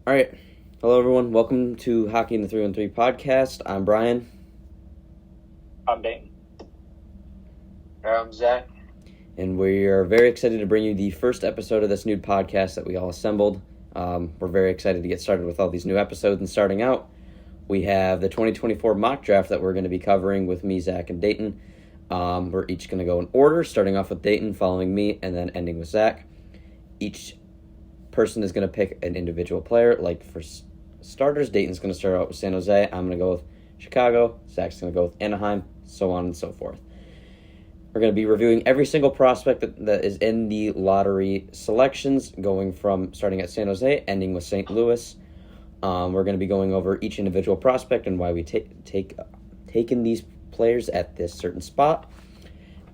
All right. Hello, everyone. Welcome to Hockey in the 3-on-3 podcast. I'm Brian. I'm Dane. I'm Zach. And we are very excited to bring you the first episode of this new podcast that we all assembled. We're very excited to get started with all these new episodes. And starting out, we have the 2024 mock draft that we're going to be covering with me, Zach, and Dayton. We're each going to go in order, starting off with Dayton, following me, and then ending with Zach. Each person is going to pick an individual player. Like for starters, Dayton's going to start out with San Jose. I'm going to go with Chicago. Zach's going to go with Anaheim, so on and so forth. We're going to be reviewing every single prospect that is in the lottery selections, going from starting at San Jose, ending with St. Louis. We're going to be going over each individual prospect and why we taken these players at this certain spot.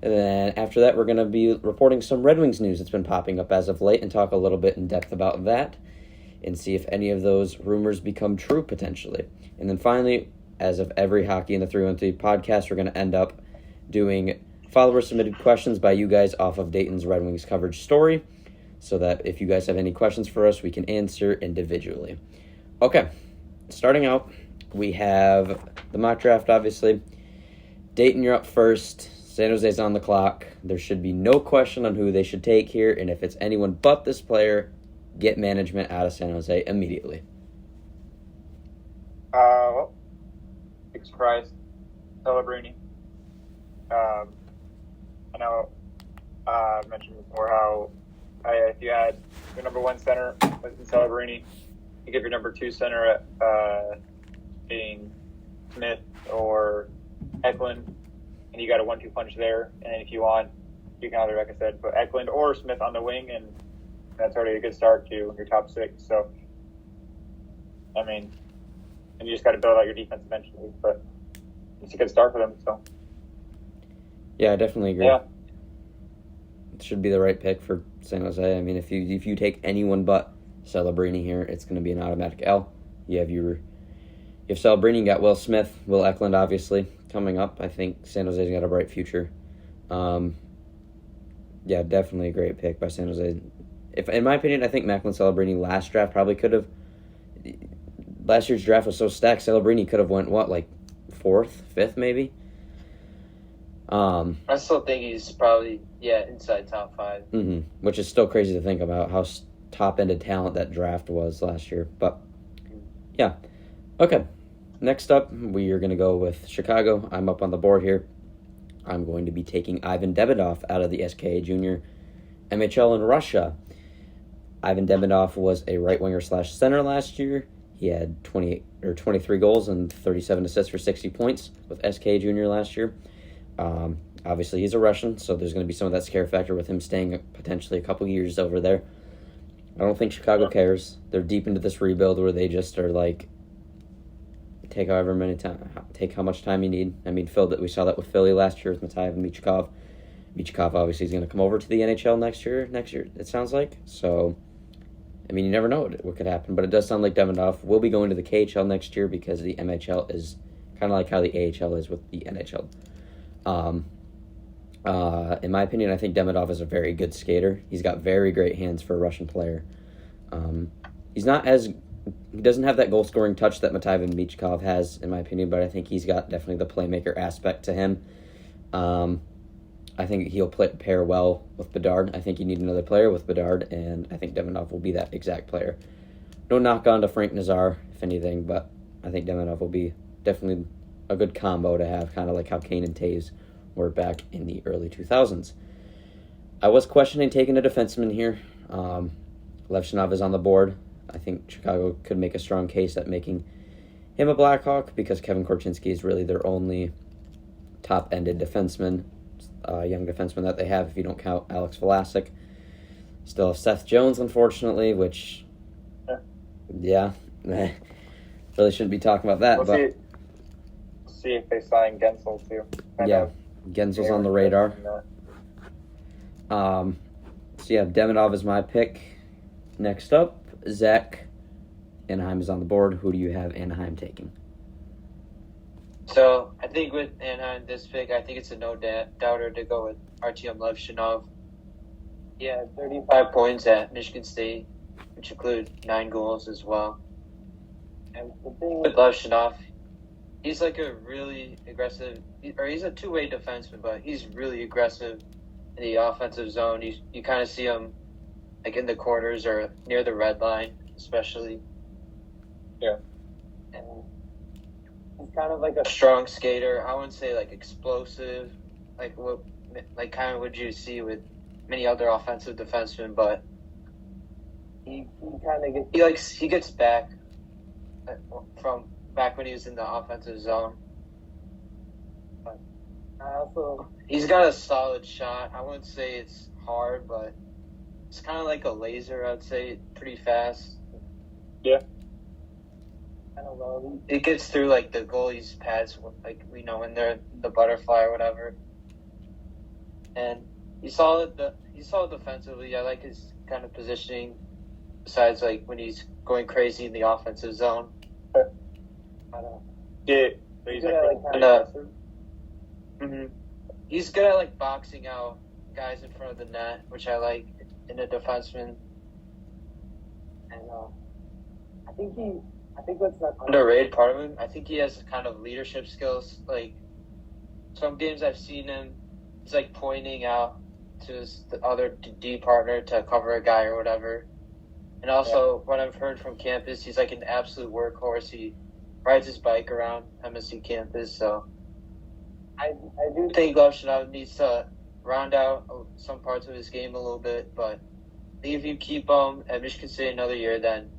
And then after that, we're going to be reporting some Red Wings news that's been popping up as of late and talk a little bit in depth about that and see if any of those rumors become true potentially. And then finally, as of every Hockey in the 3-on-3 podcast, we're going to end up doing follower-submitted questions by you guys off of Dayton's Red Wings coverage story so that if you guys have any questions for us, we can answer individually. Okay, starting out, we have the mock draft, obviously. Dayton, you're up first. San Jose's on the clock. There should be no question on who they should take here, and if it's anyone but this player, get management out of San Jose immediately. Well, big surprise, Celebrini. I know I mentioned before how if you had your number one center with Celebrini, you give your number two center being Smith or Eklund, and you got a 1-2 punch there. And then if you want, you can either, like I said, put Eklund or Smith on the wing, and that's already a good start to your top six. So, I mean, and you just got to build out your defense eventually, but it's a good start for them. So, yeah, I definitely agree. Yeah. It should be the right pick for San Jose. I mean, if you take anyone but Celebrini here, it's going to be an automatic L. You have Celebrini, you got Will Smith, Will Eklund, obviously, coming up. I think San Jose's got a bright future. Yeah, definitely a great pick by San Jose. If, in my opinion, I think Macklin Celebrini last draft probably could have. Last year's draft was so stacked, Celebrini could have went, fourth, fifth, maybe? I still think he's probably, inside top five. Which is still crazy to think about how top-ended talent that draft was last year. But, yeah. Okay. Next up, we are going to go with Chicago. I'm up on the board here. I'm going to be taking Ivan Demidov out of the SKA Junior MHL in Russia. Ivan Demidov was a right winger / center last year. He had 23 goals and 37 assists for 60 points with SKA Junior last year. Obviously, he's a Russian, so there's going to be some of that scare factor with him staying potentially a couple years over there. I don't think Chicago cares. They're deep into this rebuild where they just are like, take how much time you need. I mean, we saw that with Philly last year with Matayev and Michkov. Michkov obviously is going to come over to the NHL next year, it sounds like. So, I mean, you never know what could happen, but it does sound like Demidov will be going to the KHL next year because the MHL is kind of like how the AHL is with the NHL. In my opinion, I think Demidov is a very good skater. He's got very great hands for a Russian player. He doesn't have that goal-scoring touch that Matayev and Michkov has, in my opinion, but I think he's got definitely the playmaker aspect to him. I think he'll pair well with Bedard. I think you need another player with Bedard, and I think Demidov will be that exact player. No knock on to Frank Nazar, if anything, but I think Demidov will be definitely a good combo to have, kind of like how Kane and Taves were back in the early 2000s. I was questioning taking a defenseman here. Levshinov is on the board. I think Chicago could make a strong case at making him a Blackhawk because Kevin Korchinski is really their only top-ended defenseman, young defenseman that they have if you don't count Alex Vlasic. Still have Seth Jones, unfortunately, which, really shouldn't be talking about that. We'll see if they sign Gensel, too. Gensel's on the radar. Demidov is my pick. Next up, Zach. Anaheim is on the board. Who do you have Anaheim taking? So, I think with Anaheim, this pick, I think it's a no-doubter to go with Artyom Levshinov. Yeah, 35 points at Michigan State. which include 9 goals as well. And the thing with Levshunov, he's like a really aggressive, or he's a two-way defenseman, but he's really aggressive in the offensive zone. You kind of see him like in the corners or near the red line, especially. Yeah. And he's kind of like a strong skater. I wouldn't say like explosive, like kind of what you see with many other offensive defensemen, but he kind of he gets back from back when he was in the offensive zone. But he's got a solid shot. I wouldn't say it's hard, but it's kind of like a laser. I'd say pretty fast. Yeah. It gets through like the goalie's pads, like when they're the butterfly or whatever. And he's solid defensively. I like his kind of positioning. Besides, like when he's going crazy in the offensive zone. Yeah, he's He's good at like boxing out guys in front of the net, which I like in a defenseman. And I think what's that underrated part of him, I think he has kind of leadership skills. Like some games I've seen him, he's like pointing out to the other D partner to cover a guy or whatever. And also, what I've heard from campus, he's like an absolute workhorse. He rides his bike around MSC campus, so I do think Levshunov needs to round out some parts of his game a little bit, but I think if you keep him at Michigan State another year, then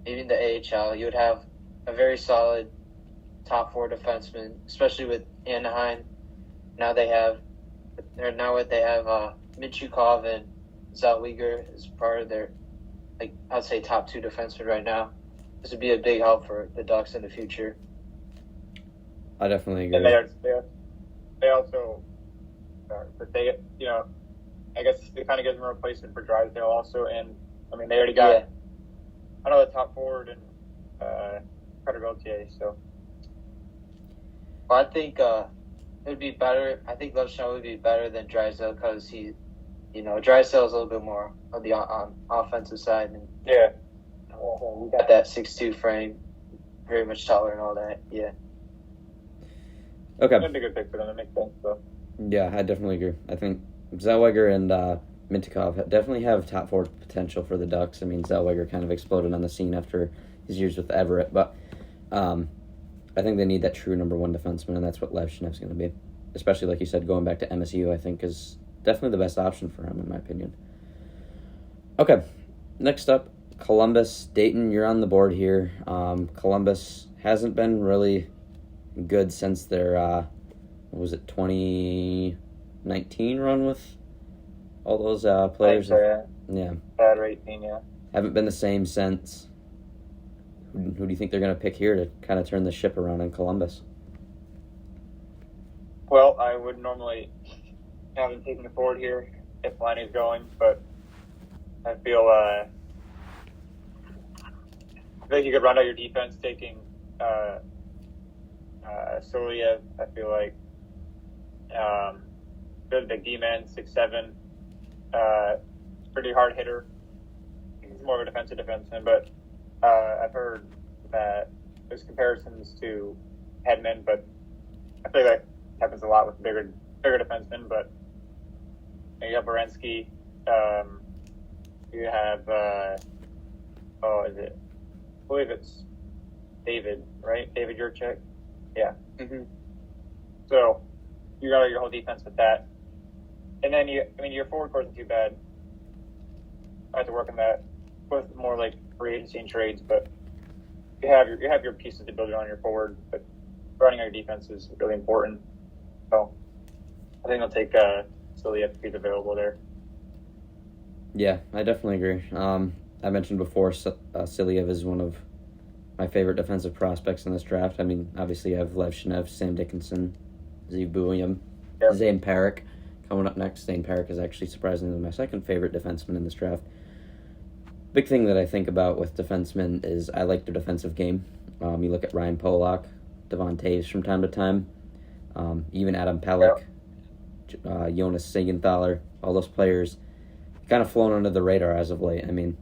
maybe in the AHL, you would have a very solid top 4 defenseman, especially with Anaheim. Now they have Minchukov and Zellweger as part of their, like, I'd say top 2 defensemen right now. This would be a big help for the Ducks in the future. I definitely agree. And they also, but they, I guess they kind of give them a replacement for Drysdale also. And, I mean, they already got another top forward and Carter Gauthier, so. Well, I think it would be better. I think Levshunov would be better than Drysdale because Drysdale is a little bit more on the offensive side. And, yeah. We got that 6'2" frame, very much taller and all that. Yeah. Okay. That'd be a good pick for them. That makes sense, though. Yeah, I definitely agree. I think Zellweger and Mintikov definitely have top 4 potential for the Ducks. I mean, Zellweger kind of exploded on the scene after his years with Everett, but I think they need that true number 1 defenseman, and that's what Levshunov's going to be. Especially, like you said, going back to MSU, I think is definitely the best option for him, in my opinion. Okay, next up, Columbus. Dayton, you're on the board here. Columbus hasn't been really good since their, 2019 run with all those players? Yeah. Bad 18, yeah. Haven't been the same since. Who do you think they're going to pick here to kind of turn the ship around in Columbus? Well, I would normally have him taking the forward here if Liney's going, but I feel like you could round out your defense taking Soliev. I feel like really big D-man, 6'7", pretty hard hitter. He's more of a defensive defenseman, but I've heard that there's comparisons to Hedman, but I feel like that happens a lot with bigger defensemen. But you have Berensky, you have I believe it's David, right? David Jurczyk? Yeah. Mm-hmm. So you got your whole defense with that. And then your forward core isn't too bad. I have to work on that with more like free agency and trades, but you have your pieces to build on your forward, but running out your defense is really important. So I think I'll take Silly if he's available there. Yeah, I definitely agree. I mentioned before, Siliev is one of my favorite defensive prospects in this draft. I mean, obviously you have Levshunov, Sam Dickinson, Zeev Buium, Zane Parik coming up next. Zane Parik is actually surprisingly my second favorite defenseman in this draft. Big thing that I think about with defensemen is I like their defensive game. You look at Ryan Polak, Devon Taves from time to time, even Adam Pelech, Jonas Siegenthaler, all those players kind of flown under the radar as of late. I mean,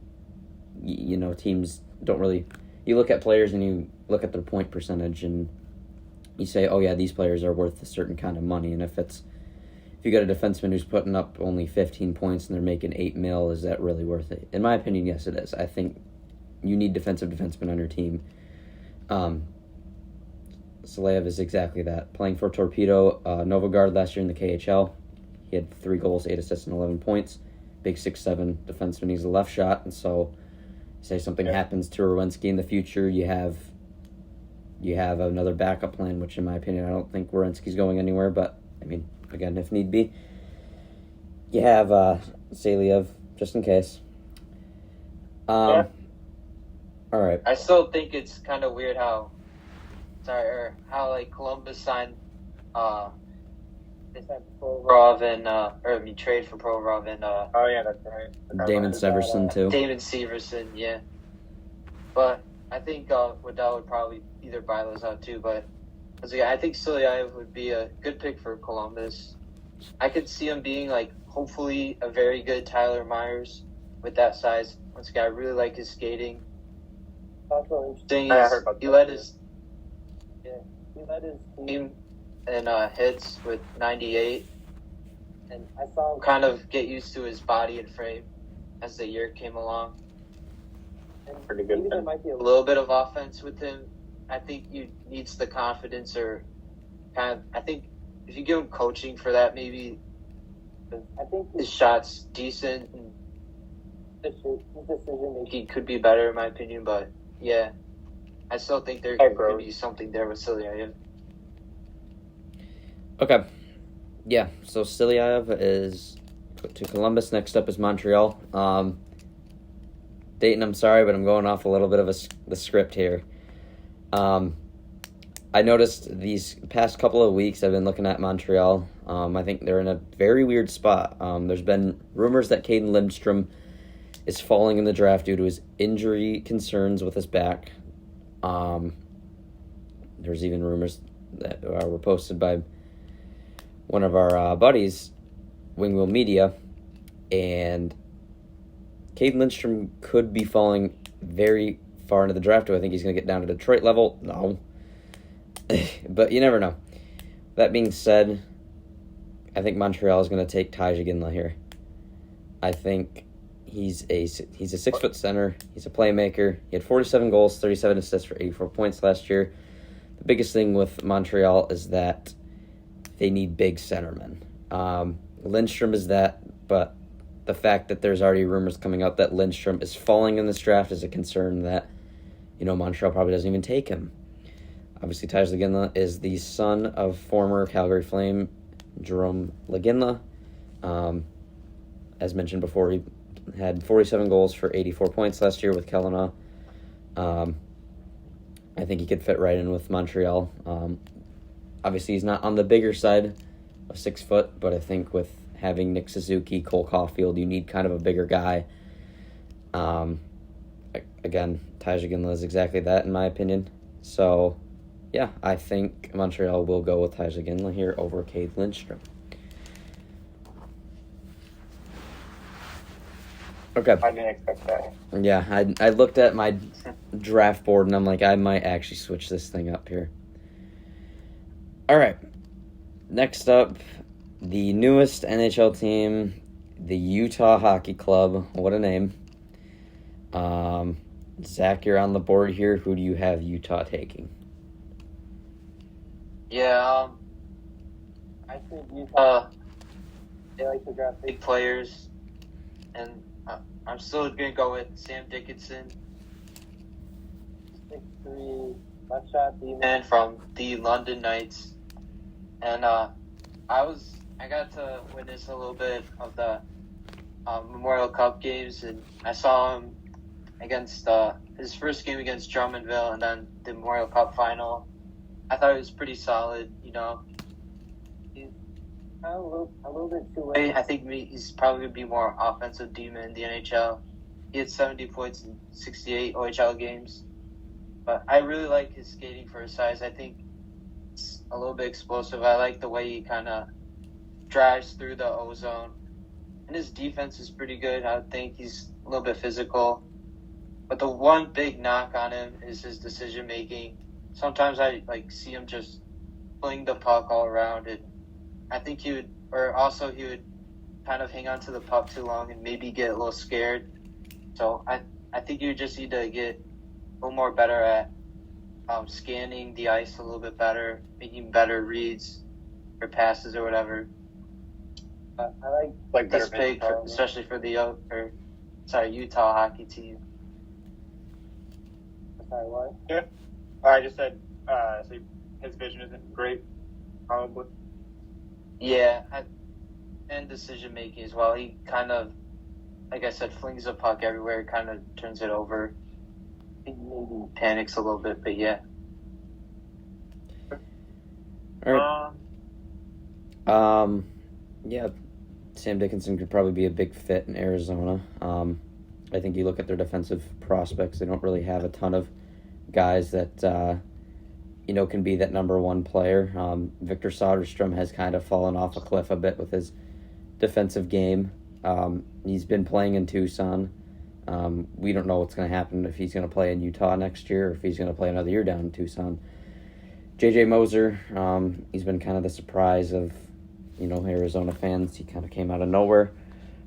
teams don't really. You look at players and you look at their point percentage and you say, oh yeah, these players are worth a certain kind of money. And if you got a defenseman who's putting up only 15 points and they're making $8 million, is that really worth it? In my opinion, yes, it is. I think you need defensive defensemen on your team. Saleyev is exactly that. Playing for Torpedo, Novogard last year in the KHL. He had 3 goals, 8 assists, and 11 points. Big 6'7" defenseman. He's a left shot, and so say something happens to Werenski in the future, you have another backup plan, which in my opinion, I don't think Werenski's going anywhere, but I mean, again, if need be. You have Saleyev, just in case. All right. I still think it's kind of weird how Columbus signed they signed Provorov and trade for Provorov and oh yeah, that's right. Damon Severson too. Damon Severson, yeah. But I think Waddell would probably either buy those out too. But I think Saleyev would be a good pick for Columbus. I could see him being hopefully a very good Tyler Myers with that size. Once again, I really like his skating. Also interesting is he led his team in hits with 98, and I saw him kind of get used to his body and frame as the year came along. And pretty good. Maybe there might be a little bit of offense with him. I think he needs the confidence, or I think if you give him coaching for that, maybe. I think his shot's decent, and his decision making could be better in my opinion. But yeah, I still think there could be something there with Saleyev. Okay. Yeah, so Saleyev is to Columbus. Next up is Montreal. Dayton, I'm sorry, but I'm going off a little bit of the script here. I noticed these past couple of weeks I've been looking at Montreal. I think they're in a very weird spot. There's been rumors that Caden Lindstrom is falling in the draft due to his injury concerns with his back. There's even rumors that were posted by one of our buddies, Wingwheel Media, and Caden Lindstrom could be falling very far into the draft. Do I think he's going to get down to Detroit level? No. But you never know. That being said, I think Montreal is going to take Ty Ginla here. I think he's a 6-foot center. He's a playmaker. He had 47 goals, 37 assists for 84 points last year. The biggest thing with Montreal is that they need big centermen. Lindstrom is that, but the fact that there's already rumors coming out that Lindstrom is falling in this draft is a concern that, Montreal probably doesn't even take him. Obviously, Ty Ginla is the son of former Calgary Flame Jerome Laginla. As mentioned before, he had 47 goals for 84 points last year with Kelowna. I think he could fit right in with Montreal. Obviously, he's not on the bigger side of 6 foot, but I think with having Nick Suzuki, Cole Caulfield, you need kind of a bigger guy. Again, Ty Ginla is exactly that, in my opinion. So, yeah, I think Montreal will go with Ty Ginla here over Caden Lindstrom. Okay. I didn't expect that. Yeah, I looked at my draft board, and I'm like, I might actually switch this thing up here. All right. Next up, the newest NHL team, the Utah Hockey Club. What a name. Zach, you're on the board here. Who do you have Utah taking? Yeah, I think Utah, they like to draft big players, and I'm still going to go with Sam Dickinson, 6'3", left shot D-man from the London Knights. And I got to witness a little bit of the Memorial Cup games, and I saw him against his first game against Drummondville and then the Memorial Cup final. I thought it was pretty solid, He's a little bit too late. I think he's probably going to be more offensive D-man in the NHL. He had 70 points in 68 OHL games. But I really like his skating for his size. I think it's a little bit explosive. I like the way he kind of drives through the O-zone. And his defense is pretty good. I think he's a little bit physical. But the one big knock on him is his decision making. Sometimes I see him just fling the puck all around, and I think he would kind of hang on to the puck too long and maybe get a little scared. So I think you just need to get a little more better at scanning the ice a little bit better, making better reads or passes or whatever. I like this pick, especially for the Utah hockey team. Sorry, what? Yeah. I just said so his vision isn't great, probably. Yeah, and decision making as well. He kind of, like I said, flings the puck everywhere, kind of turns it over. He maybe panics a little bit, but yeah. All right. Yeah, Sam Dickinson could probably be a big fit in Arizona. I think you look at their defensive prospects; they don't really have a ton of guys that can be that number one player. Victor Soderstrom has kind of fallen off a cliff a bit with his defensive game. He's been playing in Tucson. We don't know what's going to happen if he's going to play in Utah next year or if he's going to play another year down in Tucson. J.J. Moser, he's been kind of the surprise of Arizona fans. He kind of came out of nowhere.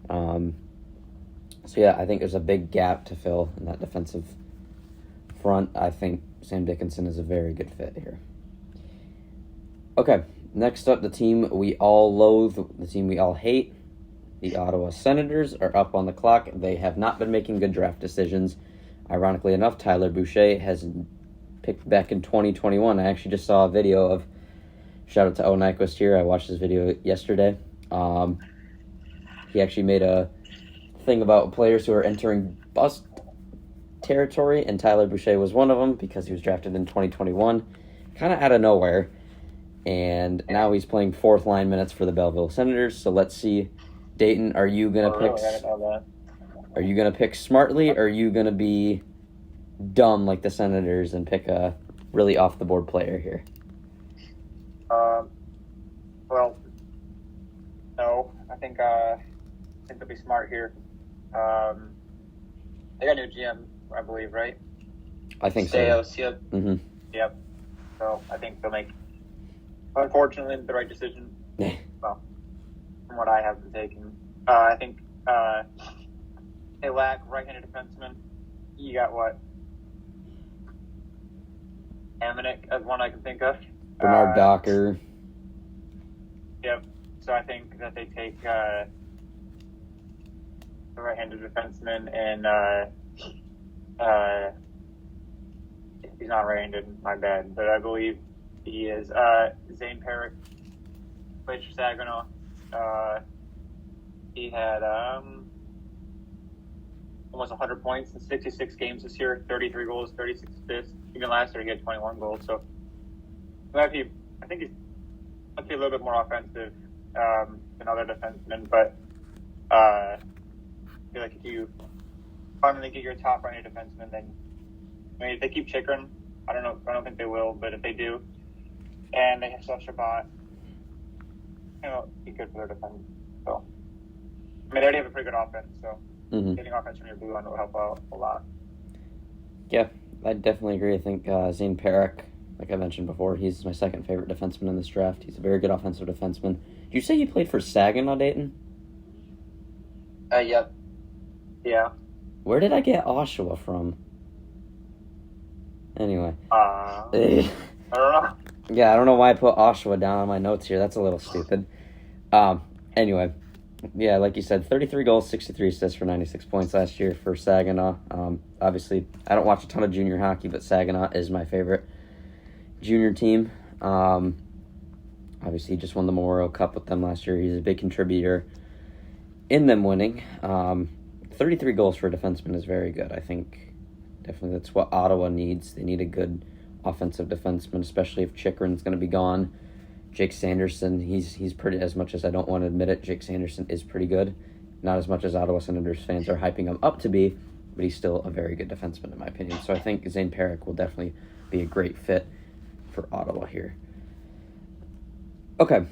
So yeah, I think there's a big gap to fill in that defensive front. I think Sam Dickinson is a very good fit here. Okay, next up, the team we all loathe, the team we all hate, the Ottawa Senators are up on the clock. They have not been making good draft decisions. Ironically enough, Tyler Boucher has picked back in 2021. I actually just saw a video of, shout out to O Nyquist here, I watched his video yesterday. He actually made a thing about players who are entering bust territory, and Tyler Boucher was one of them because he was drafted in 2021, kind of out of nowhere, and now he's playing fourth line minutes for the Belleville Senators. So let's see, Dayton, are you gonna pick smartly, or are you gonna be dumb like the Senators and pick a really off the board player here? Well, no, I think they'll be smart here. They got a new GM, I believe, right? I think Staios, so. yep. Mm-hmm. Yep. So I think they'll make, unfortunately, the right decision. Well, from what I have been taking, I think they lack right-handed defensemen. You got what? Amonic as one I can think of. Bernard Docker. Yep. So I think that they take the right-handed defenseman, and he's not right-handed, my bad, but I believe he is. Zane Perrick played for Saginaw. He had almost 100 points in 66 games this year, 33 goals, 36 assists. Even last year he had 21 goals. So I think he's a little bit more offensive than other defensemen, but I feel like if you finally get your top right-handed defenseman, then if they keep Chikrin, I don't think they will, but if they do, and they have Shabbat, be good for their defense. So they already have a pretty good offense, so getting offense from your blue line will help out a lot. Yeah, I definitely agree. I think Zane Perrick, like I mentioned before, he's my second favorite defenseman in this draft. He's a very good offensive defenseman. Did you say he played for Saginaw, Dayton? Yep. Yeah. Where did I get Oshawa from? Anyway. I don't know. Yeah, I don't know why I put Oshawa down on my notes here. That's a little stupid. Anyway, yeah, like you said, 33 goals, 63 assists for 96 points last year for Saginaw. Obviously, I don't watch a ton of junior hockey, but Saginaw is my favorite junior team. Obviously, he just won the Memorial Cup with them last year. He's a big contributor in them winning. 33 goals for a defenseman is very good. I think definitely that's what Ottawa needs. They need a good offensive defenseman, especially if Chikrin's going to be gone. Jake Sanderson, he's pretty, as much as I don't want to admit it, Jake Sanderson is pretty good. Not as much as Ottawa Senators fans are hyping him up to be, but he's still a very good defenseman in my opinion. So I think Zane Perrick will definitely be a great fit for Ottawa here. Okay.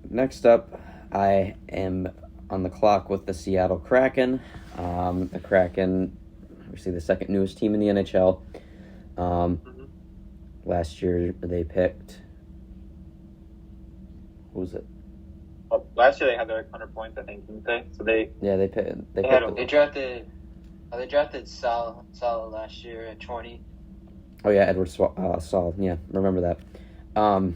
Next up, I am on the clock with the Seattle Kraken. The Kraken obviously the second newest team in the NHL. Last year they picked, who was it? Well, last year they had like 100 points, I think, didn't they? So they drafted Sal last year at 20. Oh yeah, Edward Saul. Yeah, remember that.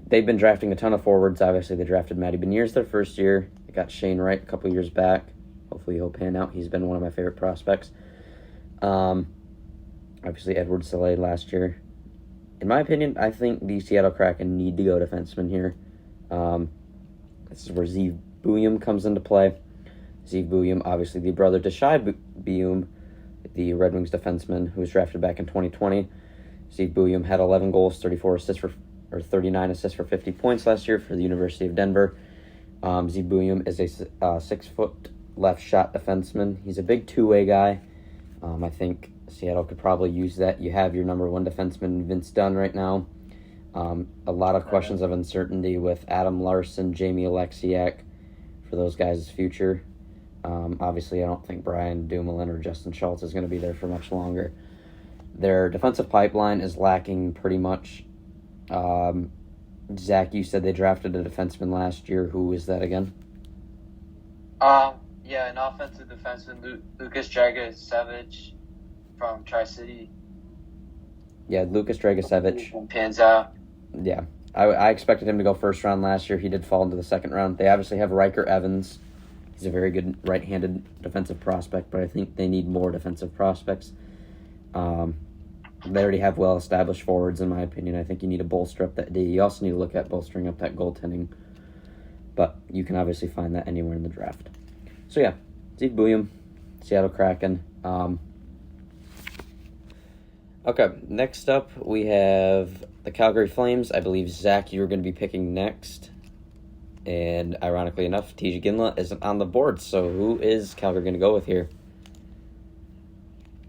They've been drafting a ton of forwards. Obviously, they drafted Matty Beniers their first year. They got Shane Wright a couple years back. Hopefully he'll pan out. He's been one of my favorite prospects. Obviously, Edward Saleh last year. In my opinion, I think the Seattle Kraken need to go defenseman here. This is where Zeev Buium comes into play. Zeev Buium, obviously the brother to Shai Buium, the Red Wings defenseman who was drafted back in 2020. Zeev Buium had 11 goals, 39 assists for 50 points last year for the University of Denver. Zeev Buium is a 6-foot left shot defenseman. He's a big two-way guy. I think Seattle could probably use that. You have your number one defenseman, Vince Dunn, right now. A lot of questions of uncertainty with Adam Larson, Jamie Alexiak for those guys' future. Obviously, I don't think Brian Dumoulin or Justin Schultz is going to be there for much longer. Their defensive pipeline is lacking pretty much. Zach, you said they drafted a defenseman last year. Who is that again? Yeah, an offensive defenseman, Lucas Dragicevic from Tri-City. Yeah, Lucas Dragicevic. Pans out. Yeah, I expected him to go first round last year. He did fall into the second round. They obviously have Riker Evans. He's a very good right-handed defensive prospect, but I think they need more defensive prospects. They already have well-established forwards, in my opinion. I think you need to bolster up that D. You also need to look at bolstering up that goaltending, but you can obviously find that anywhere in the draft. So yeah, Zeev Buium, Seattle Kraken. Okay, next up we have the Calgary Flames. I believe, Zach, you were going to be picking next. And ironically enough, TJ Ginla isn't on the board. So who is Calgary going to go with here?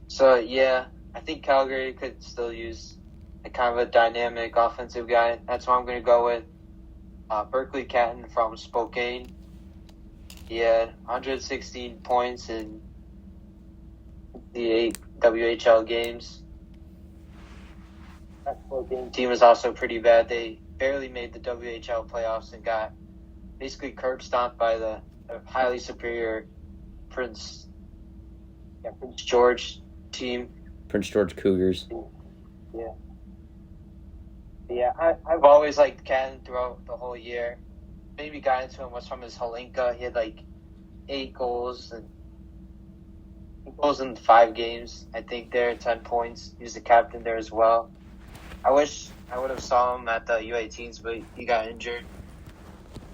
So, yeah, I think Calgary could still use a kind of a dynamic offensive guy. That's why I'm going to go with Berkeley Catton from Spokane. He had 116 points in the 8 WHL games. That Spokane team is also pretty bad. They barely made the WHL playoffs and got basically curb stomped by the highly superior Prince George team. Prince George Cougars. Yeah, I've always liked Catton throughout the whole year. Maybe got into him was from his Holinka. He had like 8 goals in 5 games. I think there, 10 points. He was the captain there as well. I wish I would have saw him at the U18s, but he got injured.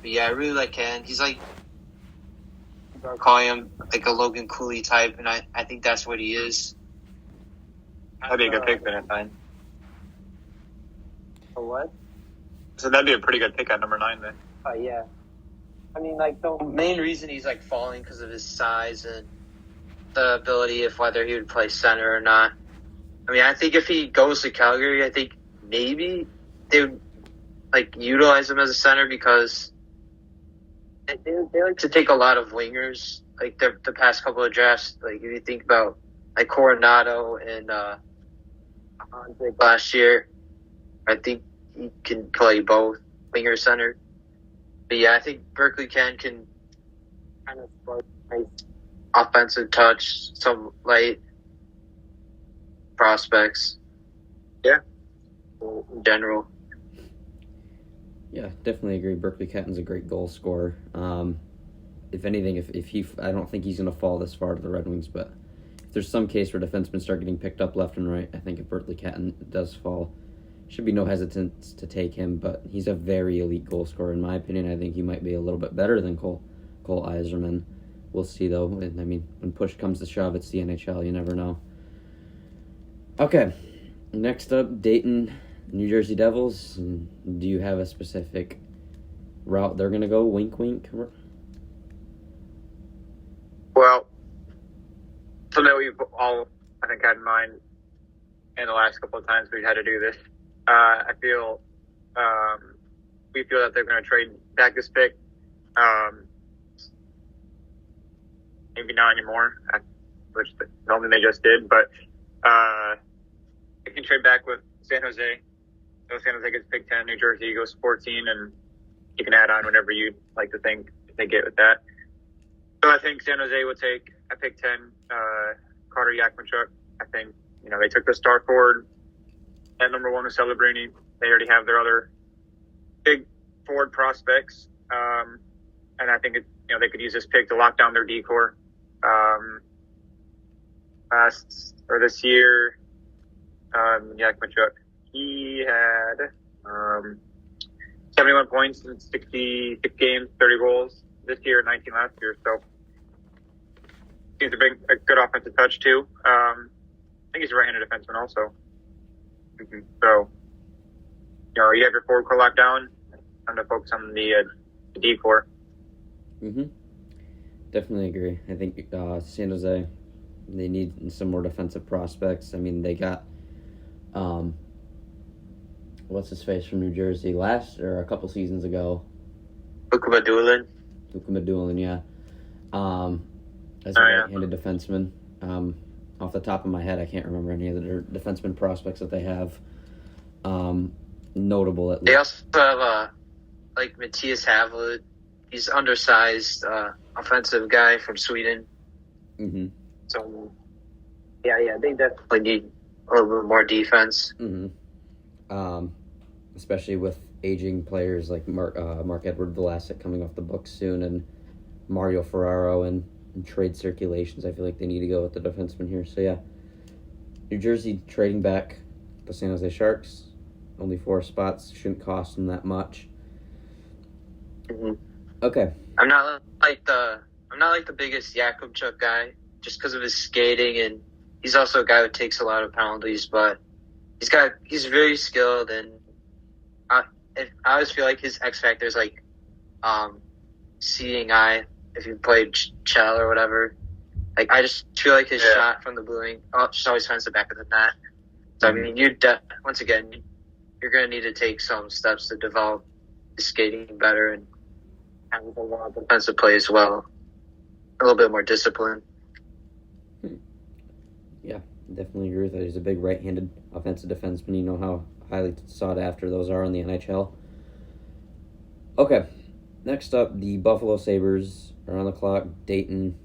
But yeah, I really like Ken. He's like, people are calling him like a Logan Cooley type, and I think that's what he is. That'd be a good pick then, I find. For what? So that'd be a pretty good pick at number 9 then. Oh, yeah. I mean, like, the main reason he's like falling because of his size and the ability of whether he would play center or not. I mean, I think if he goes to Calgary, I think maybe they would like utilize him as a center because they like to take a lot of wingers. Like the past couple of drafts, like if you think about like Coronado and last year, I think he can play both winger center. But yeah, I think Berkeley can kind of spark nice offensive touch, some light prospects. Yeah. In general. Yeah, definitely agree. Berkeley Catton's a great goal scorer. If anything, if he, I don't think he's going to fall this far to the Red Wings, but if there's some case where defensemen start getting picked up left and right, I think if Berkeley Catton does fall, should be no hesitance to take him, but he's a very elite goal scorer. In my opinion, I think he might be a little bit better than Cole Eiserman. We'll see, though. And I mean, when push comes to shove, it's the NHL. You never know. Okay, next up, Dayton, New Jersey Devils. Do you have a specific route they're going to go? Wink, wink. Well, something that we've all, I think, had in mind in the last couple of times we've had to do this. I feel we feel that they're going to trade back this pick. Maybe not anymore. which I don't think they just did. But they can trade back with San Jose. So San Jose gets pick 10, New Jersey goes 14, and you can add on whatever you'd like to think they get with that. So I think San Jose will take at pick 10 Carter Yakimchuk. I think they took the star forward at number 1 with Celebrini. They already have their other big forward prospects, and I think they could use this pick to lock down their decor. This year, Yakimchuk, he had 71 points in 66 games, 30 goals this year, 19 last year. So seems to bring a good offensive touch too. I think he's a right-handed defenseman also. So you have your forward core locked down. I'm going to focus on the D-core. Definitely agree. I think San Jose, they need some more defensive prospects. I mean, they got what's his face from New Jersey a couple seasons ago. Luka Madulin, yeah. As a right-handed defenseman. Off the top of my head, I can't remember any of the defenseman prospects that they have. Notable at least. They also have Matthias Havlet. He's undersized offensive guy from Sweden. So they definitely need a little bit more defense. Especially with aging players like Mark-Edward Vlasic coming off the books soon, and Mario Ferraro and trade circulations. I feel like they need to go with the defenseman here. So yeah, New Jersey trading back the San Jose Sharks. Only 4 spots, shouldn't cost them that much. Okay. I'm not like the biggest Yakimchuk guy just because of his skating, and he's also a guy who takes a lot of penalties. But he's very skilled, and I always feel like his X factor is seeing eye. If you played Chell or whatever, I just feel like his shot from the blue wing just always finds the back of the net. So I mean, once again, you're going to need to take some steps to develop his skating better and have a lot of defensive play as well. A little bit more discipline. Yeah, definitely agree with that. He's a big right-handed offensive defenseman. You know how highly sought after those are in the NHL. Okay, next up, the Buffalo Sabres are on the clock. Dayton.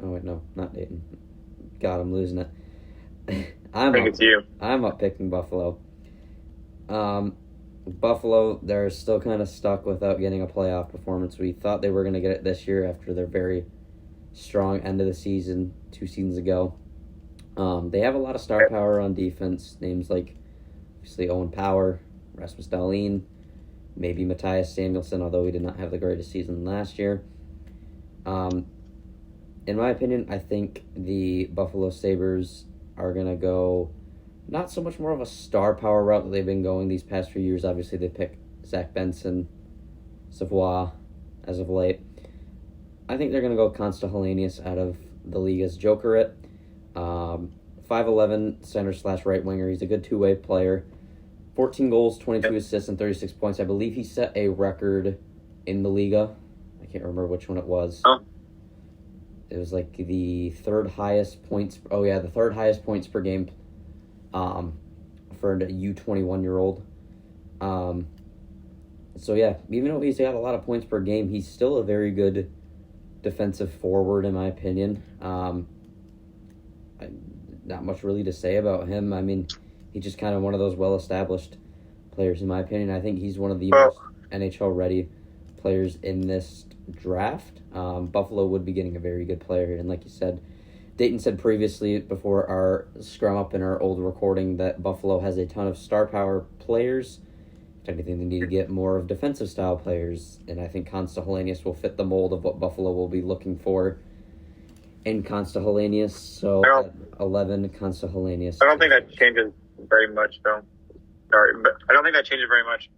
Oh, wait, no, not Dayton. God, I'm losing it. I'm up picking Buffalo. Buffalo, they're still kind of stuck without getting a playoff performance. We thought they were going to get it this year after their very strong end of the season 2 seasons ago. They have a lot of star power on defense. Names like, obviously, Owen Power, Rasmus Dahlin, maybe Matthias Samuelsson, although he did not have the greatest season last year. In my opinion, I think the Buffalo Sabres are going to go not so much more of a star power route that they've been going these past few years. Obviously, they pick Zach Benson, Savoie as of late. I think they're going to go Constantinius out of the Liga's Jokerit. 5'11", center/right winger. He's a good two-way player. 14 goals, 22 assists, and 36 points. I believe he set a record in the Liga. I can't remember which one it was. Oh. It was the third highest points. Oh, yeah, the third highest points per game for a U21-year-old. So, yeah, even though he's got a lot of points per game, he's still a very good defensive forward, in my opinion. Not much really to say about him. I mean, he's just kind of one of those well-established players, in my opinion. I think he's one of the most NHL-ready players in this draft. Buffalo would be getting a very good player. And like you said, Dayton said previously before our scrum up in our old recording that Buffalo has a ton of star power players. If anything, they need to get more of defensive style players. And I think Constantinius will fit the mold of what Buffalo will be looking for in Constantinius. So at 11, Constantinius. I don't think that changes very much, though. Sorry, but I don't think that changes very much.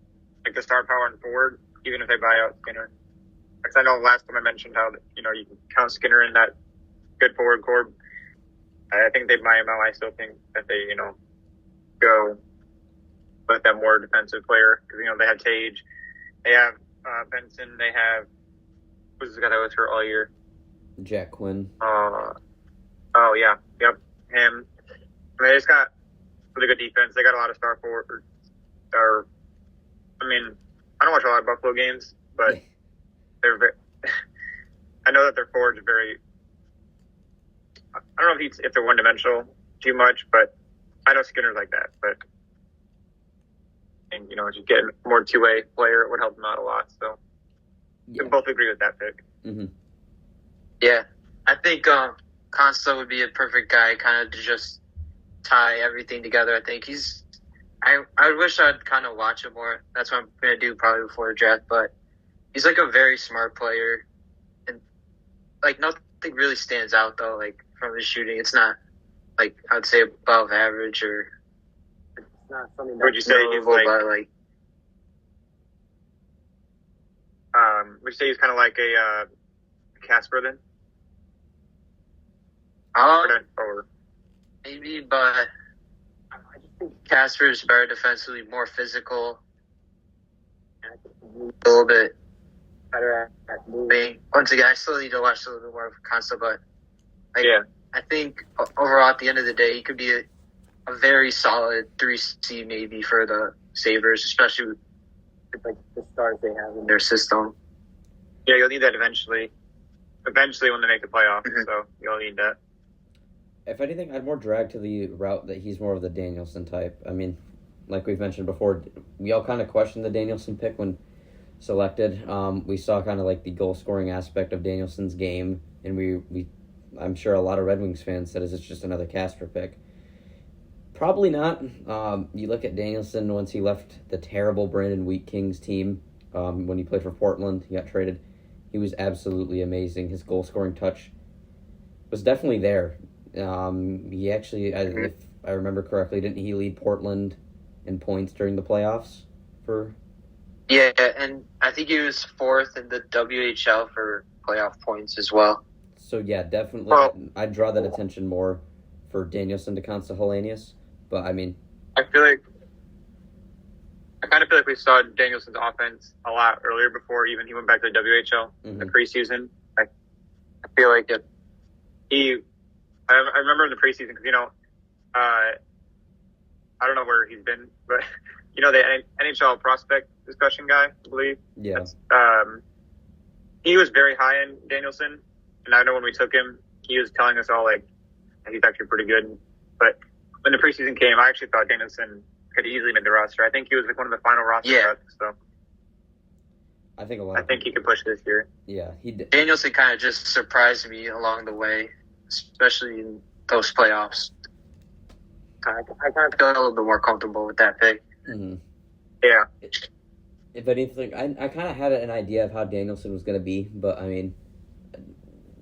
Like the star power and forward, even if they buy out Skinner. Because I know last time I mentioned how you can count Skinner in that good forward core. I think they buy him out. I still think that they go with that more defensive player because they have Tage, they have Benson, they have who's the guy that was hurt all year. Jack Quinn. Oh yeah, yep, him. They just got really good defense. They got a lot of star forward. I mean, I don't watch a lot of Buffalo games, but they're very. I know that their forwards are very. I don't know if they're one dimensional too much, but I know Skinner's like that. But and just getting more two-way player would help them out a lot. So we both agree with that pick. Mm-hmm. Yeah, I think Consta would be a perfect guy, kind of to just tie everything together. I think I wish I'd kind of watch him more. That's what I'm gonna do probably before the draft. But he's like a very smart player, and like nothing really stands out though. Like from his shooting, it's not like I'd say above average or it's not something. Would you say he's like? Would you say he's kind of like a Casper then? Or maybe, but I just think Casper is better defensively, more physical, and a little bit better at moving. Once again, I still need to watch a little bit more of Consta, but I think overall at the end of the day, he could be a very solid 3C maybe for the Sabres, especially with like the stars they have in their system. Yeah, you'll need that eventually. Eventually, when they make the playoffs, so you'll need that. If anything, I'd more drag to the route that he's more of the Danielson type. I mean, like we've mentioned before, we all kind of questioned the Danielson pick when selected. We saw kind of like the goal-scoring aspect of Danielson's game, and I'm sure a lot of Red Wings fans said, is it's just another Casper pick? Probably not. You look at Danielson once he left the terrible Brandon Wheat Kings team when he played for Portland, he got traded. He was absolutely amazing. His goal-scoring touch was definitely there. He actually, if I remember correctly, didn't he lead Portland in points during the playoffs? Yeah, and I think he was fourth in the WHL for playoff points as well. So yeah, definitely, I'd draw that attention more for Danielson to Consta Hellenius. But I mean, I kind of feel like we saw Danielson's offense a lot earlier before even he went back to the WHL in the preseason. I feel like I remember in the preseason because I don't know where he's been, but the NHL prospect discussion guy, I believe. Yeah. He was very high in Danielson, and I know when we took him, he was telling us all like he's actually pretty good. But when the preseason came, I actually thought Danielson could easily make the roster. I think he was like one of the final roster cuts. So I think he could push this year. Yeah, he did. Danielson kind of just surprised me along the way, especially in those playoffs. I kind of feel a little bit more comfortable with that pick. Mm-hmm. Yeah. If anything, I kind of had an idea of how Danielson was going to be, but I mean,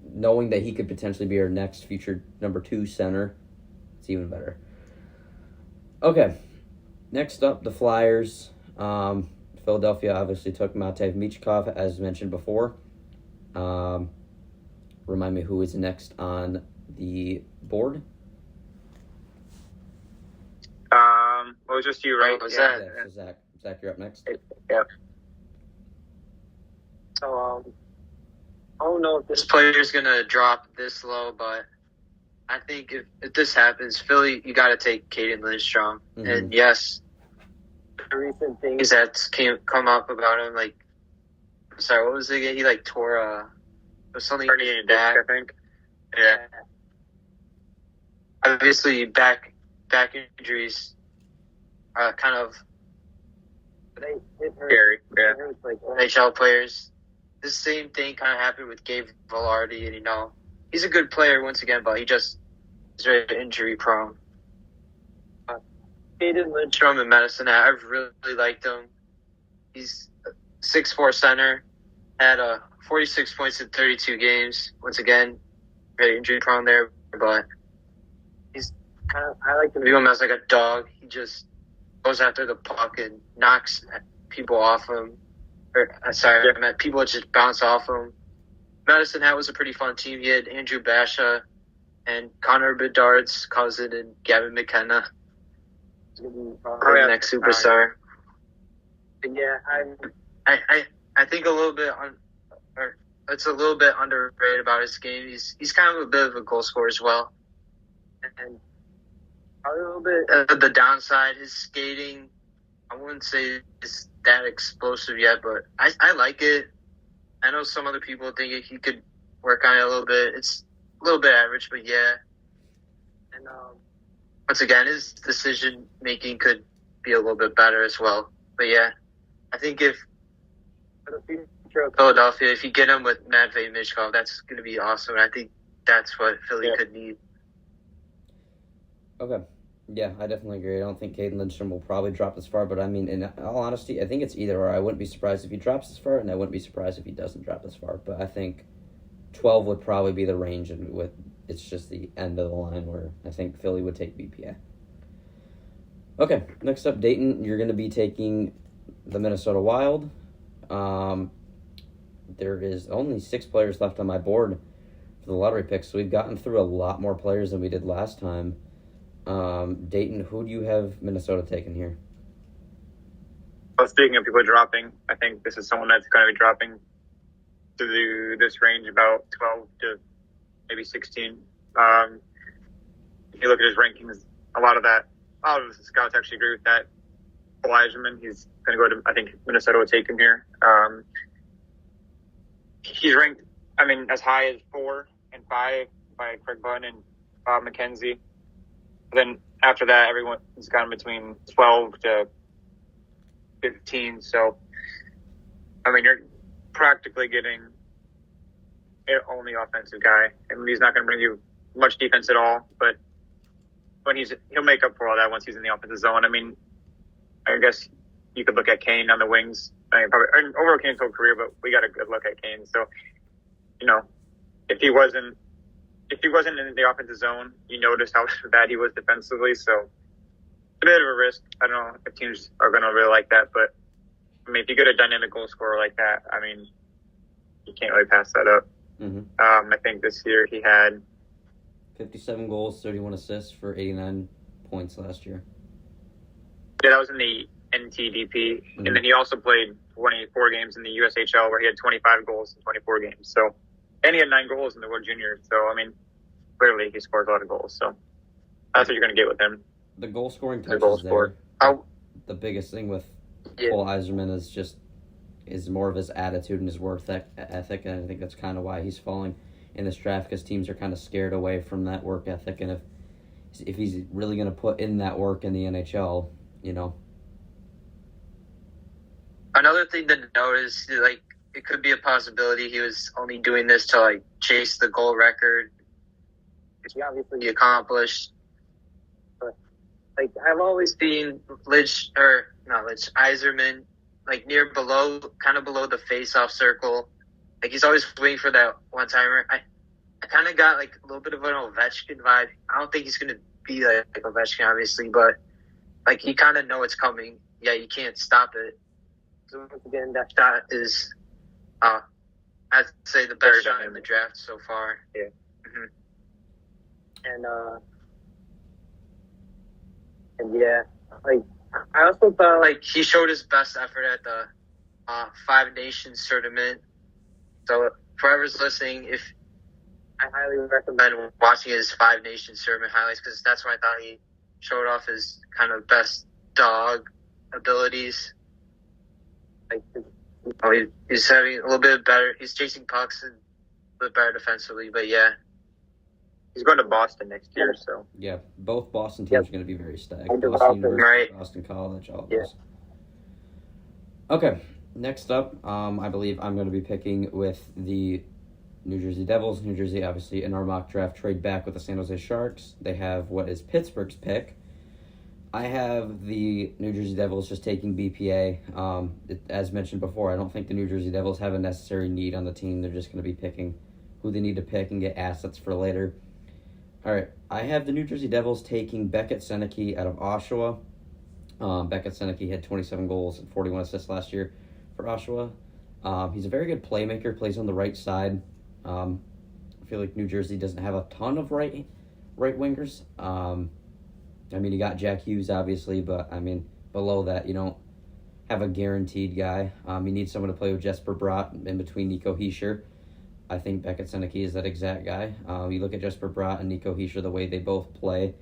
knowing that he could potentially be our next future number 2 center, it's even better. Okay, next up, the Flyers. Philadelphia obviously took Matej Michkov, as mentioned before. Remind me who is next on the board. It was just you, right? So Zach, you're up next. Yeah. So, I don't know if this player is going to drop this low, but I think if this happens, Philly, you got to take Caden Lindstrom. Mm-hmm. And yes, the recent things that's come up about him, like, sorry, what was it again? He tore something in his back, I think. Yeah. Obviously, back injuries are kind of scary. Yeah. NHL players. The same thing kind of happened with Gabe Velarde, and he's a good player once again, but he just is very injury prone. Caden Lindstrom and Medicine, I've really liked him. He's a 6'4" center, had 46 points in 32 games. Once again, very injury prone there, but he's I like to view him as like a dog. He just goes after the puck and knocks people off him. I meant people just bounce off him. Medicine Hat was a pretty fun team. He had Andrew Basha and Connor Bedard's cousin and Gavin McKenna. Next superstar. Yeah, I think a little bit that's a little bit underrated about his game. He's kind of a bit of a goal scorer as well. And a little bit of the downside, his skating, I wouldn't say it's that explosive yet, but I like it. I know some other people think he could work on it a little bit. It's a little bit average, but yeah. And once again, his decision making could be a little bit better as well. But yeah, I think if for the future of Philadelphia, if you get him with Matvei Michkov, that's going to be awesome. And I think that's what Philly could need. Okay. Yeah, I definitely agree. I don't think Caden Lindstrom will probably drop this far, but I mean, in all honesty, I think it's either or. I wouldn't be surprised if he drops this far, and I wouldn't be surprised if he doesn't drop this far. But I think 12 would probably be the range, and it's just the end of the line where I think Philly would take BPA. Okay, next up, Dayton. You're going to be taking the Minnesota Wild. There is only 6 players left on my board for the lottery picks, so we've gotten through a lot more players than we did last time. Dayton, who do you have Minnesota taking here? Well, speaking of people dropping, I think this is someone that's going to be dropping to this range about 12 to maybe 16. If you look at his rankings, a lot of the scouts actually agree with that. Eiserman, he's going to go to, I think Minnesota would take him here. He's ranked, as high as 4 and 5 by Craig Bunn and Bob McKenzie. Then after that, everyone's gone between 12 to 15. So, you're practically getting an only offensive guy. He's not going to bring you much defense at all, but he'll make up for all that once he's in the offensive zone. I guess you could look at Kane on the wings. Probably over Kane's whole career, but we got a good look at Kane. So, if he wasn't in the offensive zone, you notice how bad he was defensively. So it's a bit of a risk. I don't know if teams are going to really like that, but if you get a dynamic goal scorer like that, you can't really pass that up. Mm-hmm. I think this year he had 57 goals, 31 assists for 89 points last year. Yeah, that was in the NTDP. Mm-hmm. And then he also played 24 games in the USHL where he had 25 goals in 24 games. So, and he had 9 goals in the World Juniors. So, clearly he scores a lot of goals. So, that's what you're going to get with him. The goal scoring touches there. The biggest thing with Cole Eiserman is more of his attitude and his work ethic, and I think that's kind of why he's falling in this draft, because teams are kind of scared away from that work ethic, and if he's really going to put in that work in the NHL, Another thing to note is, it could be a possibility he was only doing this to, chase the goal record, which he obviously accomplished. But, I've always seen Eiserman, kind of below the face-off circle. He's always waiting for that one-timer. I kind of got, a little bit of an Ovechkin vibe. I don't think he's going to be like Ovechkin, obviously, but, you kind of know it's coming. Yeah, you can't stop it. So, once again, that shot is, I'd say, the best shot in the draft so far. Yeah. Mm-hmm. And yeah, I also thought, he showed his best effort at the Five Nations tournament. So, for whoever's listening, I highly recommend watching his Five Nations tournament highlights, because that's when I thought he showed off his kind of best dog abilities. He's having a little bit better. He's chasing pucks and a bit better defensively, but yeah. He's going to Boston next year, so. Yeah, both Boston teams are going to be very stacked. Boston University, Boston College, all of those. Okay, next up, I believe I'm going to be picking with the New Jersey Devils. New Jersey, obviously, in our mock draft, trade back with the San Jose Sharks. They have what is Pittsburgh's pick. I have the New Jersey Devils just taking BPA. As mentioned before, I don't think the New Jersey Devils have a necessary need on the team. They're just going to be picking who they need to pick and get assets for later. All right, I have the New Jersey Devils taking Beckett Seneke out of Oshawa. Beckett Seneke had 27 goals and 41 assists last year for Oshawa. He's a very good playmaker, plays on the right side. I feel like New Jersey doesn't have a ton of right wingers. You got Jack Hughes, obviously, but, below that, you don't have a guaranteed guy. You need someone to play with Jesper Bratt in between Nico Hischier. I think Beckett Seneke is that exact guy. You look at Jesper Bratt and Nico Hischier, the way they both play.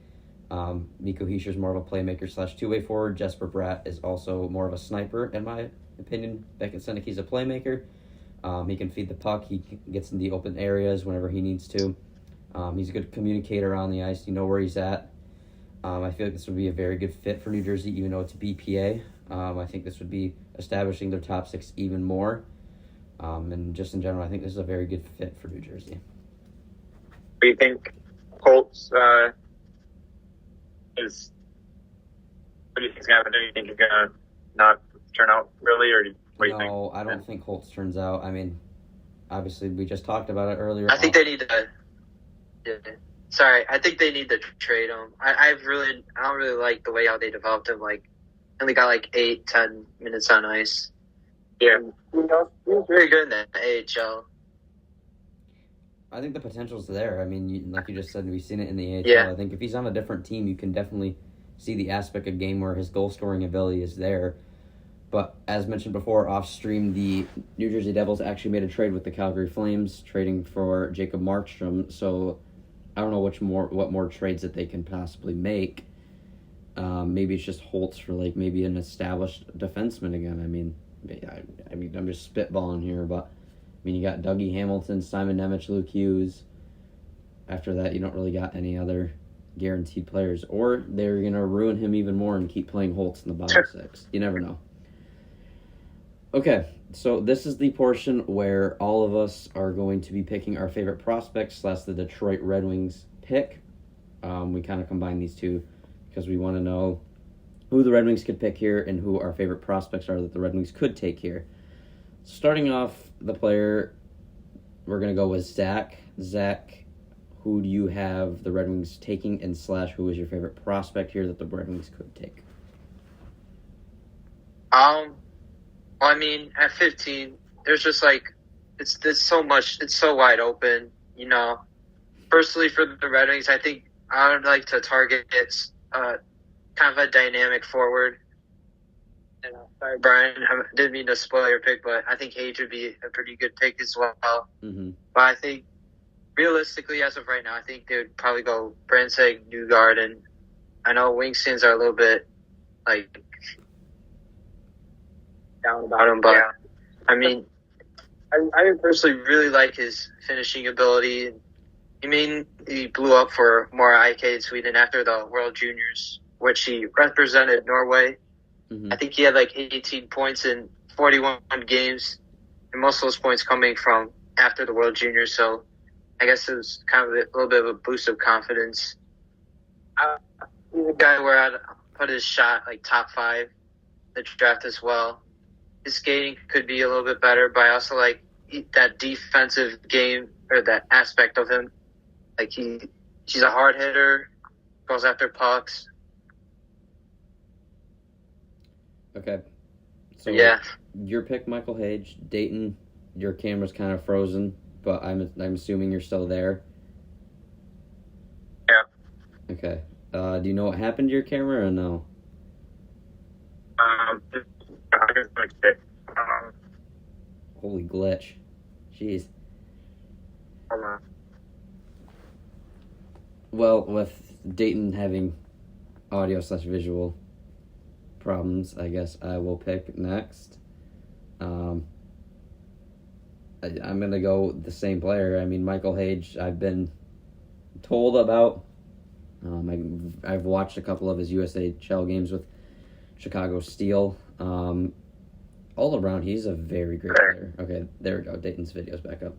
Nico Hischier is more of a playmaker / two-way forward. Jesper Bratt is also more of a sniper, in my opinion. Beckett Seneke is a playmaker. He can feed the puck. He gets in the open areas whenever he needs to. He's a good communicator on the ice. You know where he's at. I feel like this would be a very good fit for New Jersey, even though it's BPA. I think this would be establishing their top six even more. And just in general, I think this is a very good fit for New Jersey. Do you think Colts is? What do you think is going to happen? Do you think he's going to not turn out really, or what do you think? No, I don't think Holtz turns out. I mean, obviously, we just talked about it earlier. I think they need to. Yeah. Sorry, I think they need to trade him. I don't really like the way how they developed him. Like, only got like 8-10 minutes on ice. Yeah, He was very good in the AHL. I think the potential's there. I mean, like you just said, we've seen it in the AHL. Yeah. I think if he's on a different team, you can definitely see the aspect of game where his goal-scoring ability is there. But as mentioned before, off-stream, the New Jersey Devils actually made a trade with the Calgary Flames, trading for Jacob Markstrom. So I don't know what more trades that they can possibly make. Maybe it's just Holtz for like maybe an established defenseman again. I mean, I'm just spitballing here, but I mean, you got Dougie Hamilton, Simon Nemec, Luke Hughes. After that, you don't really got any other guaranteed players, or they're gonna ruin him even more and keep playing Holtz in the bottom six. You never know. Okay, so this is the portion where all of us are going to be picking our favorite prospects / the Detroit Red Wings pick. We kind of combine these two because we want to know who the Red Wings could pick here and who our favorite prospects are that the Red Wings could take here. Starting off the player, we're going to go with Zach. Zach, who do you have the Red Wings taking and / who is your favorite prospect here that the Red Wings could take? Well, I mean, at 15, there's just like, there's so much, it's so wide open, you know. Personally, for the Red Wings, I think I would like to target kind of a dynamic forward. And sorry, Brian, I didn't mean to spoil your pick, but I think Hage would be a pretty good pick as well. Mm-hmm. But I think, realistically, as of right now, I think they would probably go Brandstad, Newgard, and I know Wings fans are a little bit, like, down about him, but yeah. I mean, I personally really like his finishing ability. I mean, he blew up for more IK in Sweden after the World Juniors, which he represented Norway. Mm-hmm. I think he had like 18 points in 41 games, and most of those points coming from after the World Juniors. So I guess it was kind of a little bit of a boost of confidence. He's a guy where I'd put his shot like top 5 the draft as well. His skating could be a little bit better, but I also like that defensive game or that aspect of him. Like he's a hard hitter, goes after pucks. Okay. So yeah, your pick, Michael Hage. Dayton, your camera's kind of frozen, but I'm assuming you're still there. Yeah. Okay. Do you know what happened to your camera or no? Holy glitch. Jeez. Hold on. Well, with Dayton having audio / visual problems, I guess I will pick next. I'm going to go with the same player. I mean, Michael Hage, I've been told about. I've watched a couple of his USHL games with Chicago Steel. All around, he's a very great player. Okay, there we go. Dayton's video's back up.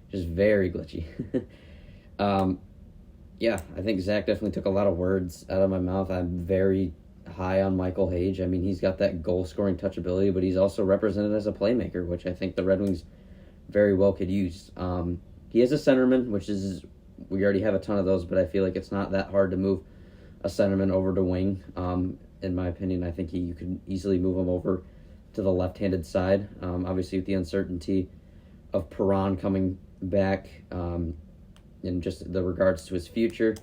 Just very glitchy. Yeah, I think Zach definitely took a lot of words out of my mouth. I'm very high on Michael Hage. I mean, he's got that goal-scoring touchability, but he's also represented as a playmaker, which I think the Red Wings very well could use. He is a centerman, which is, we already have a ton of those, but I feel like it's not that hard to move a centerman over to wing. In my opinion, I think you could easily move him over to the left-handed side. Obviously, with the uncertainty of Perron coming back, and just the regards to his future.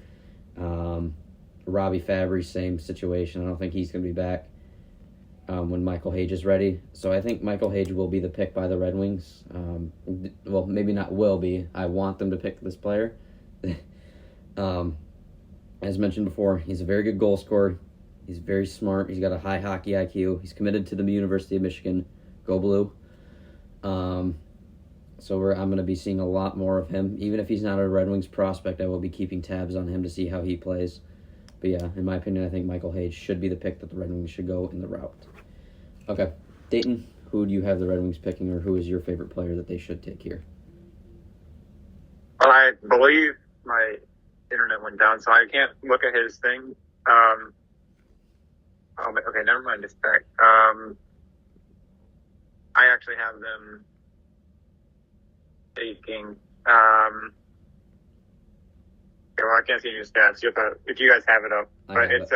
Robbie Fabry, same situation. I don't think he's going to be back. when Michael Hage is ready. So I think Michael Hage will be the pick by the Red Wings. Well, maybe not will be. I want them to pick this player. As mentioned before, he's a very good goal scorer. He's very smart. He's got a high hockey IQ. He's committed to the University of Michigan. Go Blue. So I'm going to be seeing a lot more of him. Even if he's not a Red Wings prospect, I will be keeping tabs on him to see how he plays. But yeah, in my opinion, I think Michael Hage should be the pick that the Red Wings should go in the route. Okay, Dayton, who do you have the Red Wings picking, or who is your favorite player that they should take here? I believe my internet went down, so I can't look at his thing. Okay, never mind. It's back. I actually have them taking. Well, I can't see any stats. If you guys have it up, but it's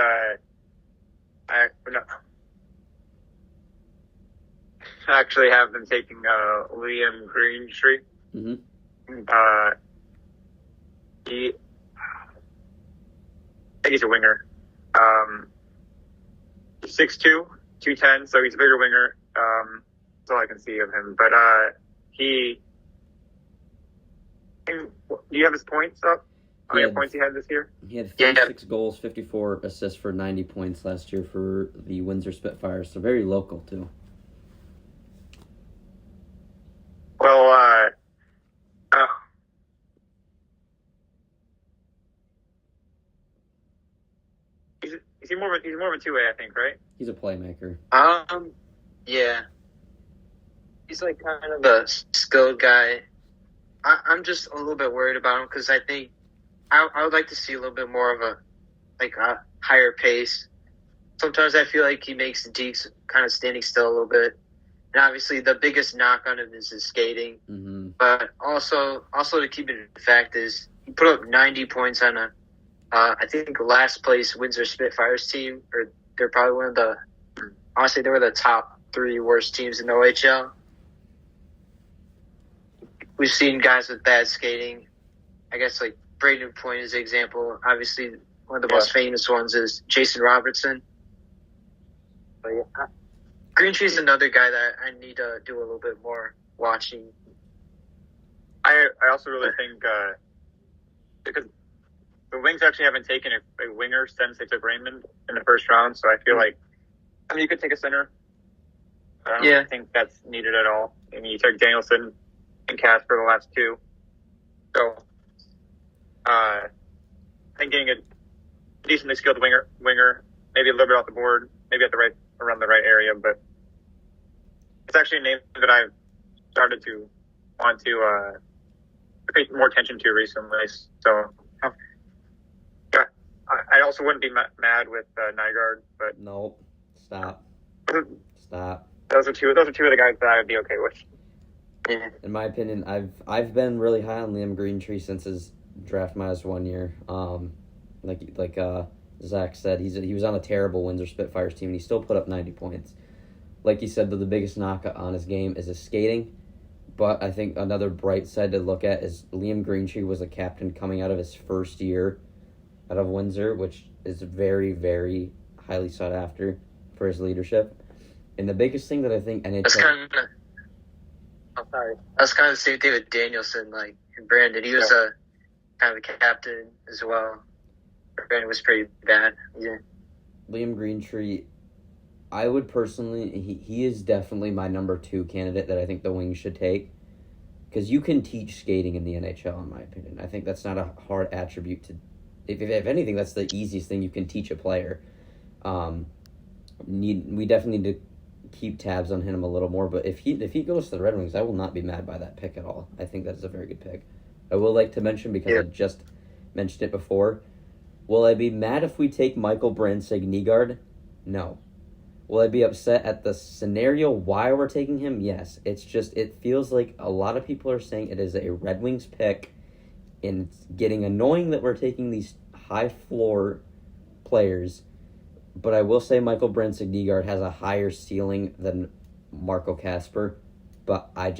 I actually have them taking Liam Greentree. Mm-hmm. I think he's a winger. 6'2", 210, so he's a bigger winger. That's all I can see of him. But do you have his points up? How many points he had this year? He had 36 goals, 54 assists for 90 points last year for the Windsor Spitfires, so very local too. Well, he's more of a 2A, I think, right? He's a playmaker. Yeah. He's like kind of a skilled guy. I'm just a little bit worried about him because I think I would like to see a little bit more of a higher pace. Sometimes I feel like he makes the Deeks kind of standing still a little bit. And obviously the biggest knock on him is his skating. Mm-hmm. But also to keep it in fact is he put up 90 points on I think last place Windsor Spitfires team, or they're probably one of the, honestly, they were the top 3 worst teams in the OHL. We've seen guys with bad skating. I guess like Braden Point is an example. Obviously, one of the most famous ones is Jason Robertson. But yeah, Greentree's another guy that I need to do a little bit more watching. I also really think because the Wings actually haven't taken a winger since they took Raymond in the first round, so I feel like, you could take a center. I don't think that's needed at all. I mean, you took Danielson and Casper the last 2. So, I think getting a decently skilled winger, maybe a little bit off the board, maybe around the right area, but it's actually a name that I've started to want to pay more attention to recently. So, I also wouldn't be mad with Nygaard, but no, stop. Those are two of the guys that I would be okay with. In my opinion, I've been really high on Liam Greentree since his draft minus 1 year. Like Zach said, he was on a terrible Windsor Spitfires team, and he still put up 90 points. Like he said, the biggest knock on his game is his skating. But I think another bright side to look at is Liam Greentree was a captain coming out of his first year out of Windsor, which is very, very highly sought after for his leadership. And the biggest thing that I think NHL... That's kind of the same thing with Danielson, like, and Brandon. He was a kind of a captain as well. Brandon was pretty bad. Yeah. Liam Greentree, I would personally... He is definitely my number 2 candidate that I think the Wings should take. Because you can teach skating in the NHL, in my opinion. I think that's not a hard attribute to... If anything, that's the easiest thing you can teach a player. We definitely need to keep tabs on him a little more, but if he goes to the Red Wings, I will not be mad by that pick at all. I think that is a very good pick. I will like to mention, because I just mentioned it before, will I be mad if we take Michael Brandsteg-Nygaard? No. Will I be upset at the scenario why we're taking him? Yes. It's just, it feels like a lot of people are saying it is a Red Wings pick, and it's getting annoying that we're taking these high floor players. But I will say Michael Brandsteg-Nygaard has a higher ceiling than Marco Kasper. But I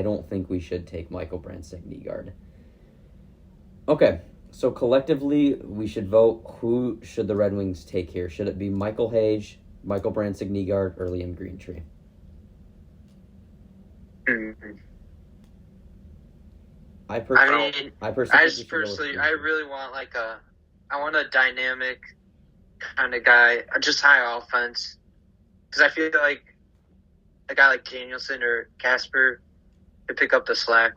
don't think we should take Michael Brandsteg-Nygaard. Okay, so collectively we should vote who should the Red Wings take here. Should it be Michael Hage, Michael Brantzig, Nygaard, or Liam Greentree. Mm-hmm. I personally think we should go with I really want I want a dynamic kind of guy, just high offense, because I feel like a guy like Danielson or Casper could pick up the slack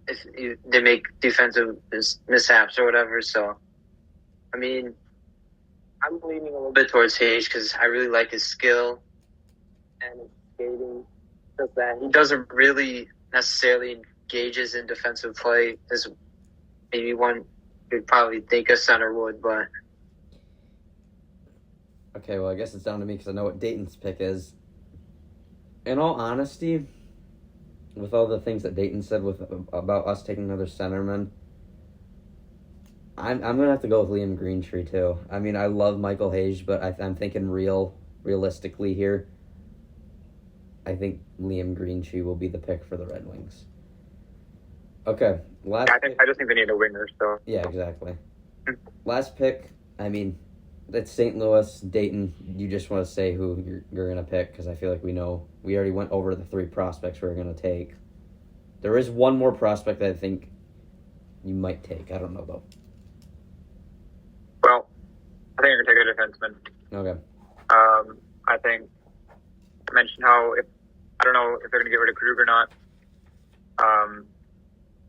if they make defensive mishaps or whatever. So, I mean, I'm leaning a little bit towards Hayes because I really like his skill and his skating. Just that he doesn't really necessarily engages in defensive play as maybe one could probably think a center would, but. Okay, well, I guess it's down to me because I know what Dayton's pick is. In all honesty, with all the things that Dayton said about us taking another centerman, I'm going to have to go with Liam Greentree, too. I mean, I love Michael Hayes, but I'm thinking realistically here. I think Liam Greentree will be the pick for the Red Wings. Okay, I just think they need a winger, so. Yeah, exactly. Last pick, I mean, it's St. Louis, Dayton. You just want to say who you're going to pick because I feel like we know. We already went over the 3 prospects we're going to take. There is one more prospect that I think you might take. I don't know, though. Well, I think you're going to take a defenseman. Okay. I think I mentioned how I don't know if they're going to get rid of Krug or not.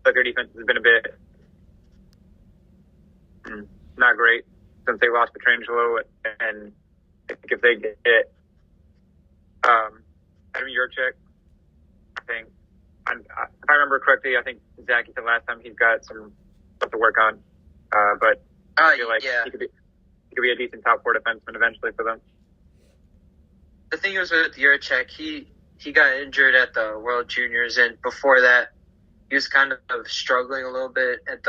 But their defense has been a bit not great since they lost Petrangelo, and I think if they get Adam Jurczyk, I think if I remember correctly, I think Zach said last time he's got some stuff to work on. But I feel like he could be a decent top 4 defenseman eventually for them. The thing is with Jurczyk, he got injured at the World Juniors, and before that, he was kind of struggling a little bit at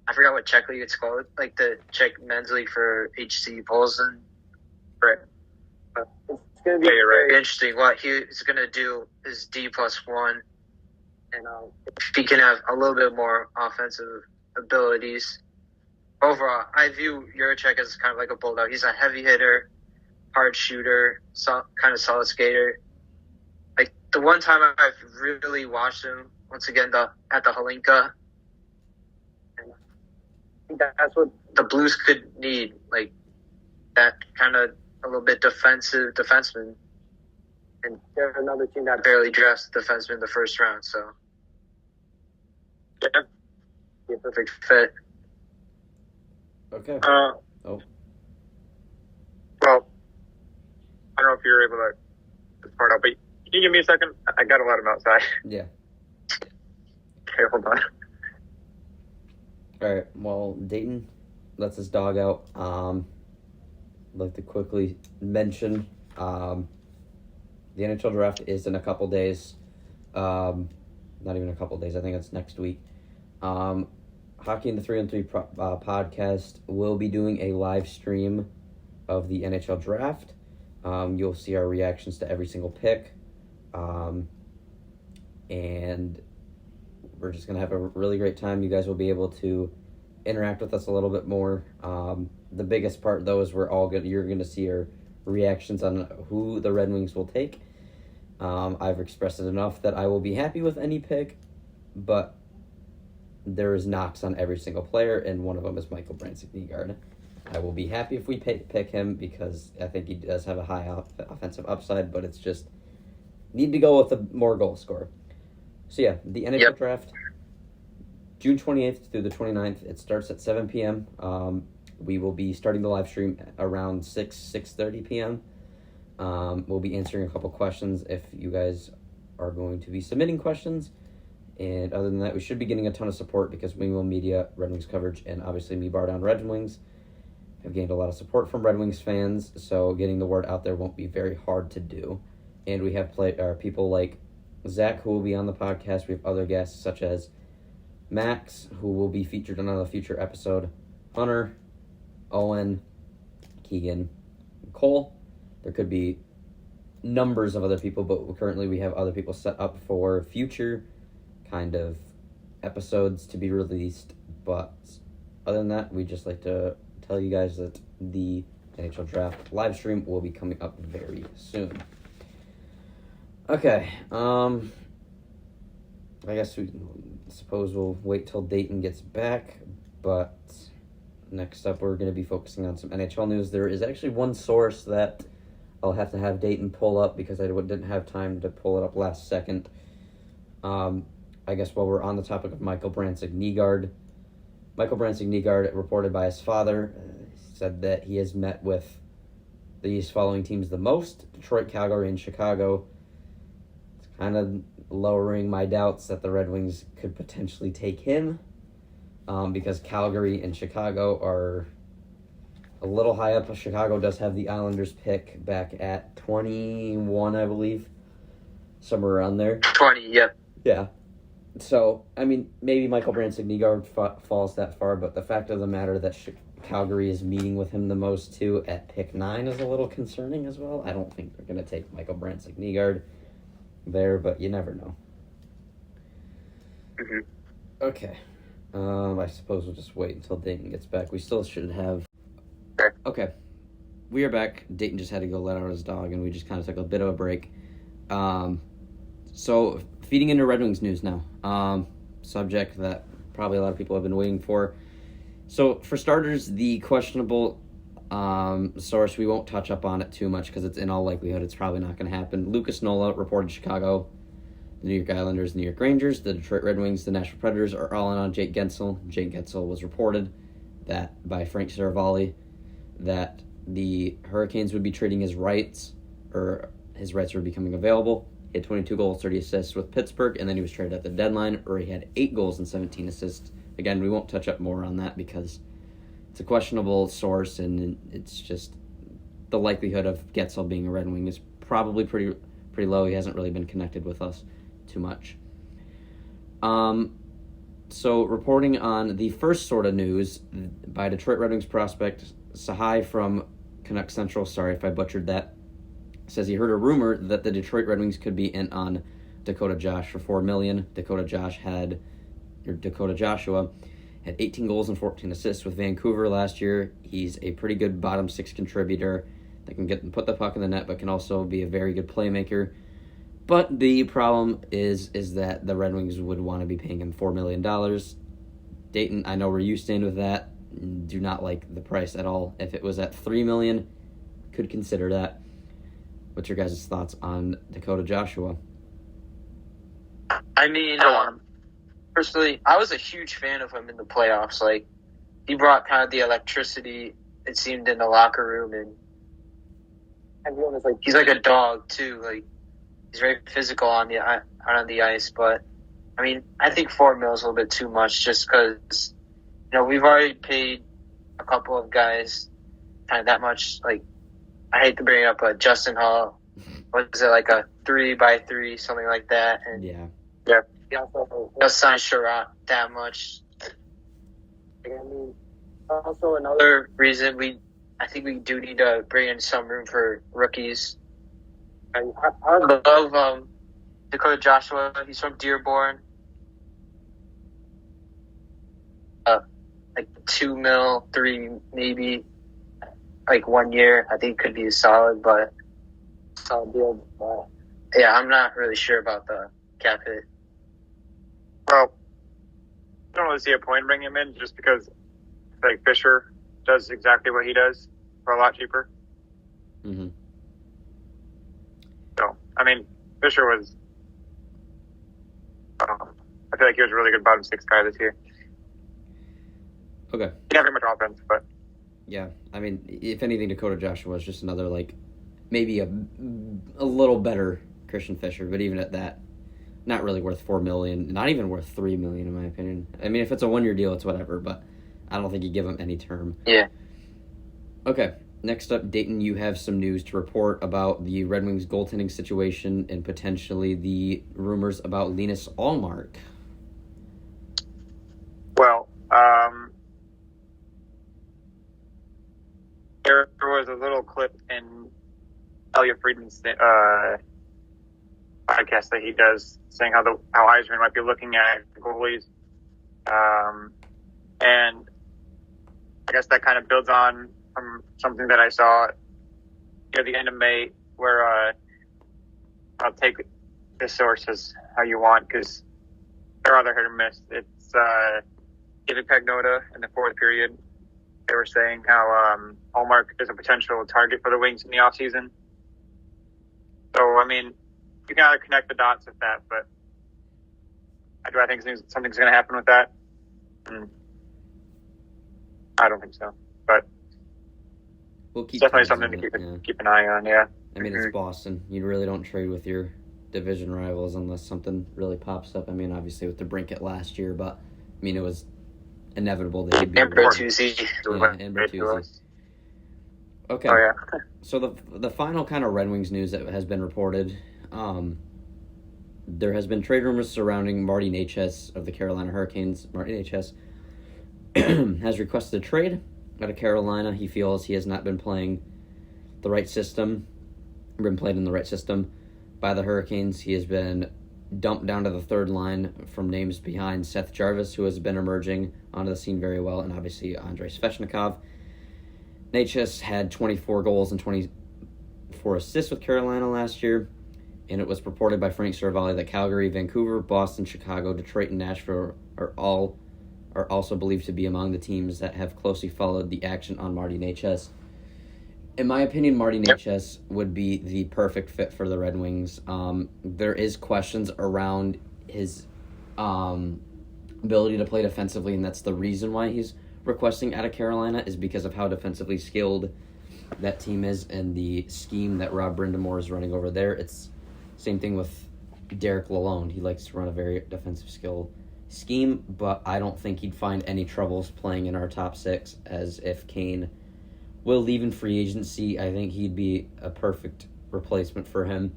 I forgot what Czech league it's called, like the Czech men's league for HC Polsen. Right. It's going to be very interesting what he's going to do is D+1, and if he can have a little bit more offensive abilities. Overall, I view Jurczyk as kind of like a bulldog. He's a heavy hitter, hard shooter, kind of solid skater. Like the one time I've really watched him, once again, at the Holinka, and I think that's what the Blues could need, like that kind of a little bit defenseman. And they're another team that barely drafts defenseman in the first round, so yeah, be a perfect fit. Okay. Well, I don't know if you're able to this part out, but can you give me a second? I got to let him outside. Yeah. Okay, hold on. All right. Well, Dayton lets his dog out. I'd like to quickly mention the NHL draft is in a couple days. Not even a couple days. I think it's next week. Hockey in the 3-on-3 podcast will be doing a live stream of the NHL draft. You'll see our reactions to every single pick. And we're just going to have a really great time. You guys will be able to interact with us a little bit more. The biggest part, though, is you're going to see our reactions on who the Red Wings will take. I've expressed it enough that I will be happy with any pick, but there is knocks on every single player, and one of them is Michael Brantzig. I will be happy if we pick him because I think he does have a high offensive upside, but it's just need to go with a more goal scorer. So yeah, the NHL draft, June 28th through the 29th. It starts at 7 p.m. We will be starting the live stream around 6:30 p.m. We'll be answering a couple questions if you guys are going to be submitting questions. And other than that, we should be getting a ton of support because Wingwell Media, Red Wings coverage, and obviously me, Bar Down Red Wings, have gained a lot of support from Red Wings fans, so getting the word out there won't be very hard to do. And we have people like Zach, who will be on the podcast. We have other guests such as Max, who will be featured on a future episode, Hunter, Owen, Keegan, Cole. There could be numbers of other people, but currently we have other people set up for future kind of episodes to be released. But other than that, we just like to tell you guys that the NHL Draft live stream will be coming up very soon. Okay, I guess suppose we'll wait till Dayton gets back, but next up we're going to be focusing on some NHL news. There is actually one source that I'll have to have Dayton pull up because I didn't have time to pull it up last second. I guess while we're on the topic of Michael Brantzig-Nygaard reported by his father, said that he has met with these following teams the most: Detroit, Calgary, and Chicago. It's kind of lowering my doubts that the Red Wings could potentially take him, because Calgary and Chicago are a little high up. Chicago does have the Islanders pick back at 21, I believe, somewhere around there. 20, yep. Yeah. So, I mean, maybe Michael Brantzig-Nygaard falls that far, but the fact of the matter that Calgary is meeting with him the most, too, at pick 9 is a little concerning as well. I don't think they're going to take Michael Brantzig-Nygaard there, but you never know. Mm-hmm. Okay. I suppose we'll just wait until Dayton gets back. We still should have... Okay. We are back. Dayton just had to go let out his dog, and we just kind of took a bit of a break. So, feeding into Red Wings news now. Subject that probably a lot of people have been waiting for. So, for starters, the questionable source, we won't touch up on it too much because it's in all likelihood it's probably not going to happen. Lucas Nola reported Chicago, the New York Islanders, New York Rangers, the Detroit Red Wings, the Nashville Predators are all in on Jake Gensel. Jake Gensel was reported that by Frank Saravalli that the Hurricanes would be trading his rights, or his rights were becoming available. He had 22 goals, 30 assists with Pittsburgh, and then he was traded at the deadline, or he had 8 goals and 17 assists. Again, we won't touch up more on that because it's a questionable source, and it's just the likelihood of Gensel being a Red Wing is probably pretty low. He hasn't really been connected with us too much. So reporting on the first sort of news by Detroit Red Wings prospect Sahai from Canuck Central, sorry if I butchered that, says he heard a rumor that the Detroit Red Wings could be in on Dakota Josh for $4 million. Dakota Joshua had 18 goals and 14 assists with Vancouver last year. He's a pretty good bottom 6 contributor that can put the puck in the net, but can also be a very good playmaker. But the problem is that the Red Wings would want to be paying him $4 million. Dayton, I know where you stand with that. Do not like the price at all. If it was at $3 million, could consider that. What's your guys' thoughts on Dakota Joshua? I mean, personally, I was a huge fan of him in the playoffs. Like, he brought kind of the electricity, it seemed, in the locker room, and everyone was like, he's like a dog too. Like, he's very physical on the ice. But I mean, I think $4 million is a little bit too much, just because we've already paid a couple of guys kind of that much. Like, I hate to bring it up, but Justin Hall, was it like a 3x3, something like that? And yeah. He also signed Sherratt that much. I mean, also another reason I think we do need to bring in some room for rookies. I love Dakota Joshua. He's from Dearborn. Like $2 million, $3 million, maybe. Like 1 year, I think could be solid deal. But yeah, I'm not really sure about the cap hit. Well, I don't really see a point in bringing him in just because like Fisher does exactly what he does for a lot cheaper. Mm-hmm. So, I mean, Fisher was, I feel like he was a really good bottom 6 guy this year. Okay. He didn't have very much offense, but. Yeah, I mean, if anything, Dakota Joshua is just another, maybe a little better Christian Fisher, but even at that, not really worth $4 million, not even worth $3 million in my opinion. I mean, if it's a 1-year deal, it's whatever, but I don't think you give him any term. Yeah. Okay, next up, Dayton, you have some news to report about the Red Wings goaltending situation and potentially the rumors about Linus Ullmark. Well, there was a little clip in Elliot Friedman's podcast that he does saying how Eisman might be looking at goalies. And I guess that kind of builds on from something that I saw near the end of May, where I'll take the sources how you want, because they're either hit or miss. It's David Pagnotta in the fourth period. They were saying how Hallmark is a potential target for the Wings in the offseason. So, I mean, you can either connect the dots with that, but do I think something's going to happen with that? I don't think so. But We'll keep it's definitely tabs something on to it, keep an eye on, yeah. I mean, it's Boston. You really don't trade with your division rivals unless something really pops up. I mean, obviously with the Brinkett last year, but I mean, it was inevitable that he'd be And Bertuzzi. Yeah, and Bertuzzi. Okay. Oh, yeah. So the final kind of Red Wings news that has been reported, there has been trade rumors surrounding Marty Necas of the Carolina Hurricanes. Marty Necas has requested a trade out of Carolina. He feels he has not been playing the right system, played in the right system by the Hurricanes. He has been dumped down to the third line from names behind Seth Jarvis, who has been emerging onto the scene very well, and obviously Andrei Svechnikov. Necas had 24 goals and 24 assists with Carolina last year, and it was reported by Frank Saravalli that Calgary, Vancouver, Boston, Chicago, Detroit, and Nashville are also believed to be among the teams that have closely followed the action on Marty Necas. In my opinion, Marty Necas would be the perfect fit for the Red Wings. There is questions around his ability to play defensively, and that's the reason why he's requesting out of Carolina, is because of how defensively skilled that team is and the scheme that Rob Brind'Amour is running over there. It's same thing with Derek Lalonde. He likes to run a very defensive skill scheme, but I don't think he'd find any troubles playing in our top six, as if Kane will leave in free agency. I think he'd be a perfect replacement for him.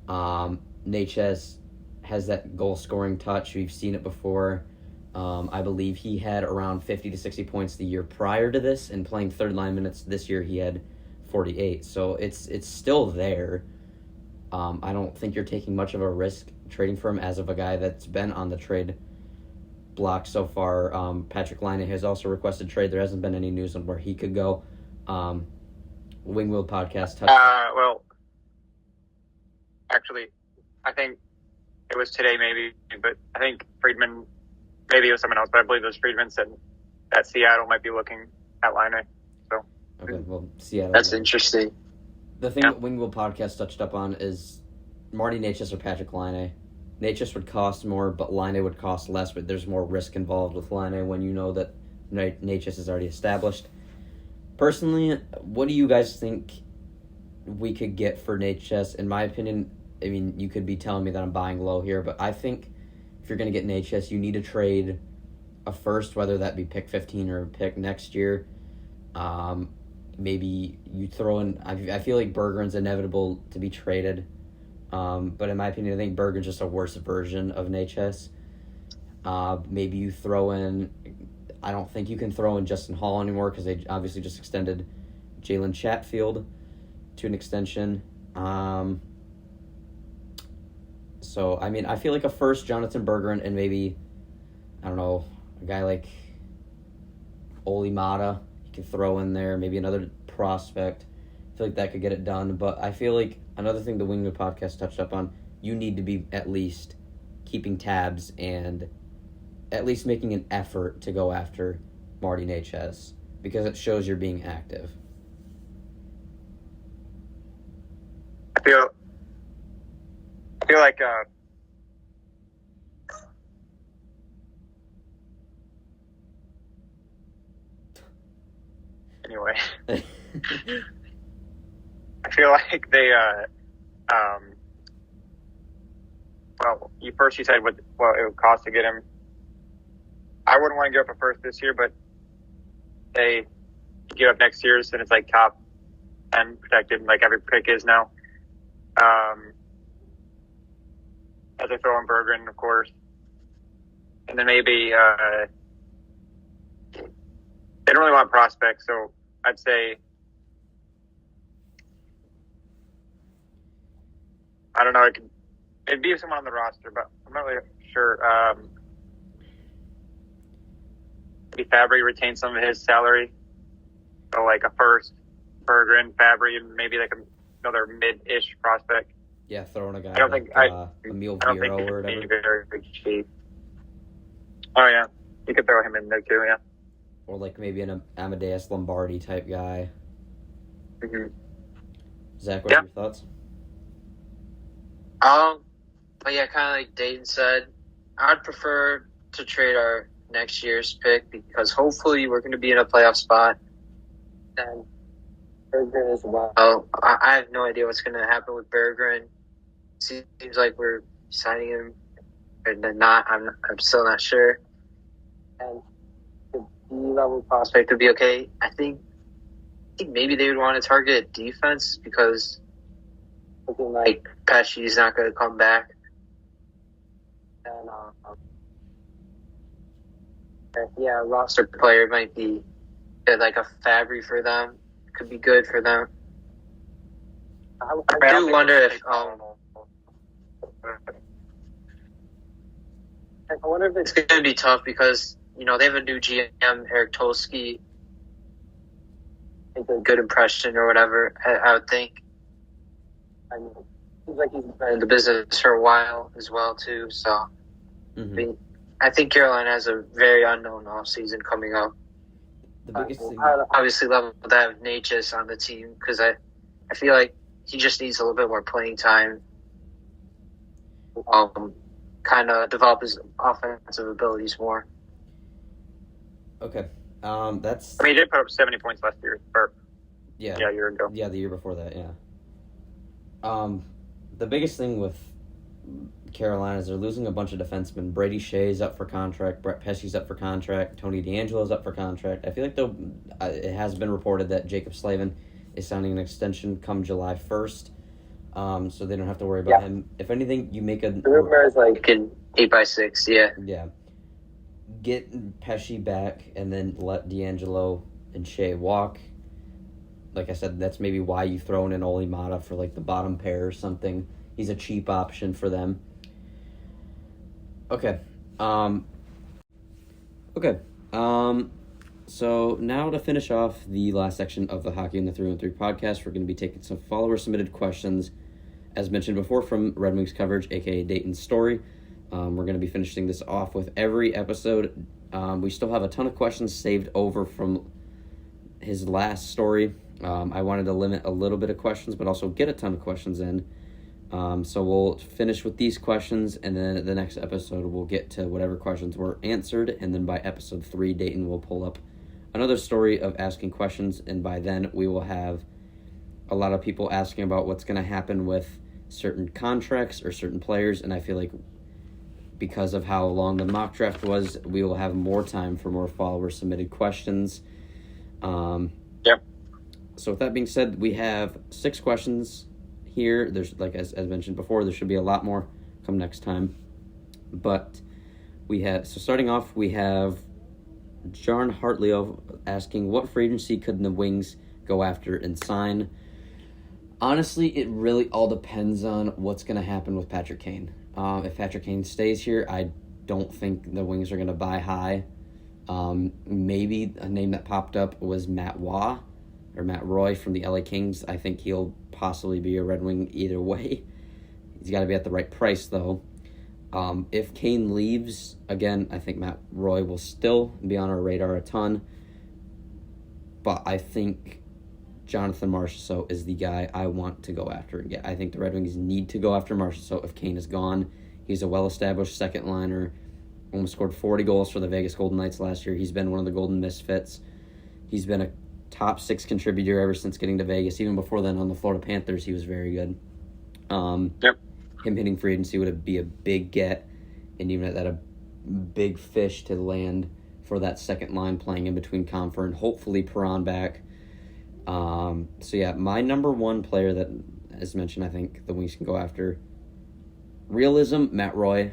Necas has that goal-scoring touch. We've seen it before. I believe he had around 50 to 60 points the year prior to this, and playing third-line minutes this year he had 48. So it's still there. I don't think you're taking much of a risk trading for him as of a guy that's been on the trade block so far. Patrick Laine has also requested trade. There hasn't been any news on where he could go. Wingwheel podcast touched. Well, actually, I think it was today maybe, but I think Friedman, maybe it was someone else, but I believe it was Friedman, said that Seattle might be looking at Laine. So. Okay, well, Seattle. That's interesting. The thing that Wingwheel podcast touched up on is Marty Necas or Patrick Laine. Necas would cost more, but Laine would cost less, but there's more risk involved with Laine when you know that Necas is already established. Personally, what do you guys think we could get for Necas? In my opinion, I mean, you could be telling me that I'm buying low here, but I think if you're going to get Necas, you need to trade a first, whether that be pick 15 or pick next year. Maybe you throw in... I feel like Bergeron's inevitable to be traded. But in my opinion, I think Bergeron's just a worse version of Necas. Maybe you throw in... I don't think you can throw in Justin Hall anymore because they obviously just extended Jalen Chatfield to an extension. So, I mean, I feel like a first, Jonathan Bergeron, and maybe, I don't know, a guy like Oli Mata you can throw in there, maybe another prospect. I feel like that could get it done. But I feel like another thing the Wingwood podcast touched up on, you need to be at least keeping tabs and at least making an effort to go after Marty Necas, because it shows you're being active. I feel like anyway. I feel like they well, you said what it would cost to get him. I wouldn't want to give up a first this year, but they give up next year's, and it's like top 10 protected, like every pick is now. As I throw in Bergeron, of course. And then maybe they don't really want prospects, so I'd say, I don't know, it'd be someone on the roster, but I'm not really sure. Maybe Fabry retains some of his salary. So like a first, Bergeron, Fabry, and maybe like another mid-ish prospect. Yeah, throwing a guy I don't like think Emil I don't think Viro he or could be whatever. very big cheap. Oh yeah, you could throw him in there too. Yeah. Or like maybe an Amadeus Lombardi type guy. Mm-hmm. Zach, what are your thoughts? But yeah, kind of like Dayton said, I'd prefer to trade our next year's pick because hopefully we're going to be in a playoff spot. And Bergeron as well. I have no idea what's going to happen with Bergeron. Seems like we're signing him, and then not. I'm still not sure. And the D-level prospect would be okay. I think maybe they would want to target defense because looking like Pesci's not going to come back. And yeah, a roster player might be like a Fabry for them. Could be good for them. I do wonder if I wonder if it's going to be tough because they have a new GM, Eric Tolsky. Make a good impression or whatever. I would think. I mean, seems like he's been in the business for a while as well too. So, I think Carolina has a very unknown offseason coming up. The biggest thing, I obviously love to have Natchez on the team because I feel like he just needs a little bit more playing time. Kind of develop his offensive abilities more. Okay, that's. I mean, he did put up 70 points last year. A year ago. Yeah, the year before that. Yeah. The biggest thing with Carolina is they're losing a bunch of defensemen. Brady Shea's up for contract. Brett Pesci's up for contract. Tony DeAngelo's up for contract. I feel like it has been reported that Jacob Slavin is signing an extension come July 1st. So they don't have to worry about him. If anything, you make a... The rumor is like an 8x6, yeah. Yeah. Get Pesci back and then let DeAngelo and Shea walk. Like I said, that's maybe why you throw in an Oli Mata for like the bottom pair or something. He's a cheap option for them. Okay. So now to finish off the last section of the Hockey in the 3-on-3 podcast, we're going to be taking some follower-submitted questions, as mentioned before, from Red Wings Coverage, a.k.a. Dayton's Story. We're going to be finishing this off with every episode. We still have a ton of questions saved over from his last story. I wanted to limit a little bit of questions, but also get a ton of questions in. So we'll finish with these questions, and then the next episode we'll get to whatever questions were answered, and then by episode 3, Dayton will pull up another story of asking questions, and by then we will have a lot of people asking about what's going to happen with certain contracts or certain players, and I feel like because of how long the mock draft was, we will have more time for more follower-submitted questions. Yep. So with that being said, we have 6 questions here. There's, like as mentioned before, there should be a lot more come next time. But starting off, we have John Hartley asking, what free agency could the Wings go after and sign? Honestly, it really all depends on what's going to happen with Patrick Kane. If Patrick Kane stays here, I don't think the Wings are going to buy high. Maybe a name that popped up was Matt Roy from the LA Kings. I think he'll possibly be a Red Wing either way. He's got to be at the right price, though. If Kane leaves, again, I think Matt Roy will still be on our radar a ton. But I think Jonathan Marchessault is the guy I want to go after and get. I think the Red Wings need to go after Marchessault if Kane is gone. He's a well-established second liner. Almost scored 40 goals for the Vegas Golden Knights last year. He's been one of the Golden Misfits. He's been a top 6 contributor ever since getting to Vegas. Even before then on the Florida Panthers, he was very good. Him hitting free agency would be a big get, and even at that, a big fish to land for that second line playing in between Compher and hopefully Perron back. My number one player that, as mentioned, I think the Wings can go after. Realism, Matt Roy.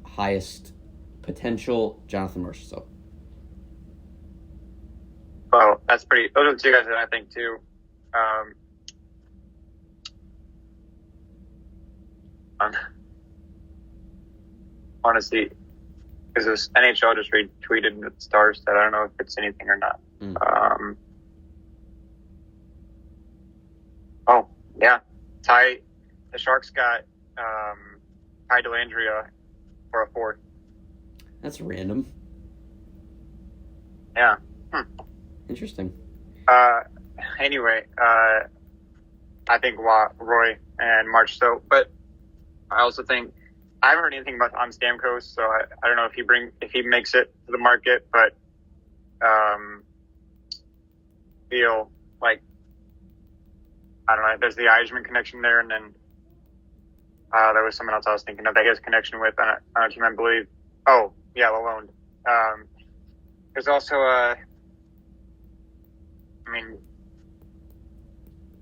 Highest potential, Jonathan Marchessault. Well, that's pretty. Those are the two guys that I think too. Honestly, because this NHL just retweeted the Stars that I don't know if it's anything or not. Oh yeah, Ty. The Sharks got Ty Dellandrea for a fourth. That's random. Yeah. Interesting. Anyway, I think Roy and March so, but I also think I haven't heard anything about on Stamkos, so I don't know if he makes it to the market, but feel like I don't know. There's the Eisman connection there, and then there was someone else I was thinking of that he has a connection with on a team, I believe. Oh yeah, Lalonde. There's also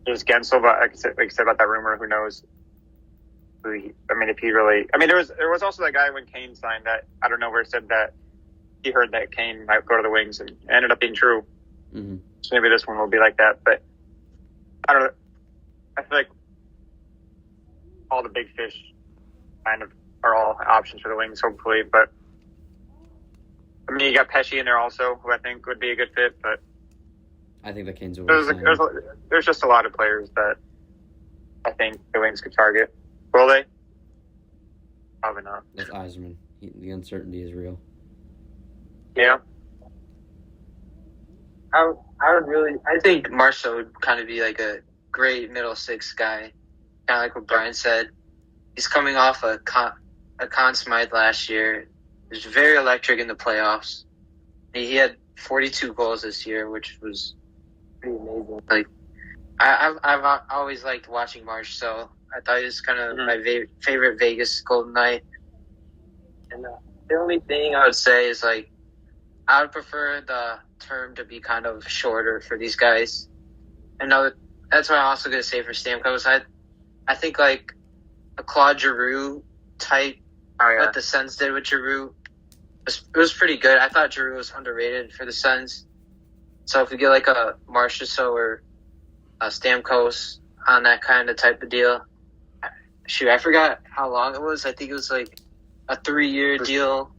there's Gensel, but like I said about that rumor, who knows? If he really, there was also that guy when Kane signed that I don't know where it said that he heard that Kane might go to the Wings, and it ended up being true. Mm-hmm. So maybe this one will be like that, but I don't know. I feel like all the big fish kind of are all options for the Wings, hopefully. But you got Pesci in there also, who I think would be a good fit. But I think the Canes will. There's just a lot of players that I think the Wings could target. Will they? Probably not. That's Eisman. The uncertainty is real. Yeah. I think Marshall would kind of be like a great middle six guy, kind of like what Brian said. He's coming off a Conn Smythe last year. He was very electric in the playoffs. He had 42 goals this year, which was pretty amazing. Like, I've always liked watching Marsh, so I thought he was kind of my favorite Vegas Golden Knight. And the only thing I would say is, like, I would prefer the term to be kind of shorter for these guys. And that's what I'm also going to say for Stamkos. I think, like, a Claude Giroux type, what the Sens did with Giroux, it was pretty good. I thought Giroux was underrated for the Sens. So if we get, like, a Marchessault or a Stamkos on that kind of type of deal, shoot, I forgot how long it was. I think it was, like, a 3-year deal.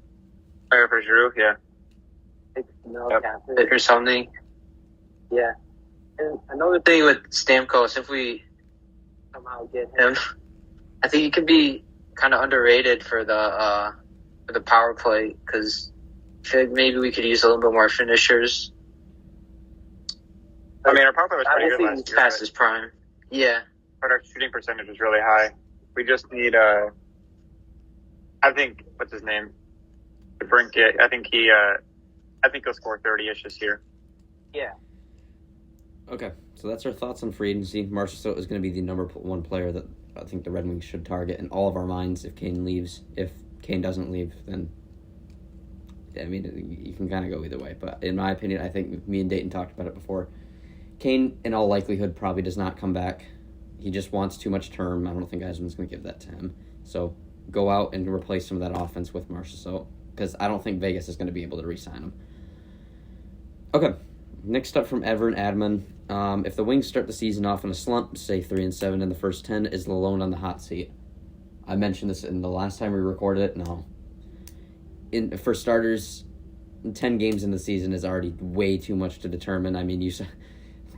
For Giroux, yeah. Or something. Yeah. And another thing with Stamkos, if we somehow get him, I think he could be kind of underrated for the power play, because I feel like maybe we could use a little bit more finishers. Our power play was pretty good last year. Past his prime. Yeah. But our shooting percentage is really high. We just need I think, what's his name? Brinket. I think he'll score 30-ish this year. Yeah. Okay, so that's our thoughts on free agency. Marchessault is going to be the number one player that I think the Red Wings should target in all of our minds if Kane leaves. If Kane doesn't leave, then you can kind of go either way. But in my opinion, I think me and Dayton talked about it before. Kane, in all likelihood, probably does not come back. He just wants too much term. I don't think Eisman's going to give that to him. So go out and replace some of that offense with Marchessault, because I don't think Vegas is going to be able to re-sign him. Okay, next up from Evan Adman. If the Wings start the season off in a slump, say 3-7 in the first 10, is Lalonde on the hot seat? I mentioned this in the last time we recorded it. No. For starters, 10 games in the season is already way too much to determine. You saw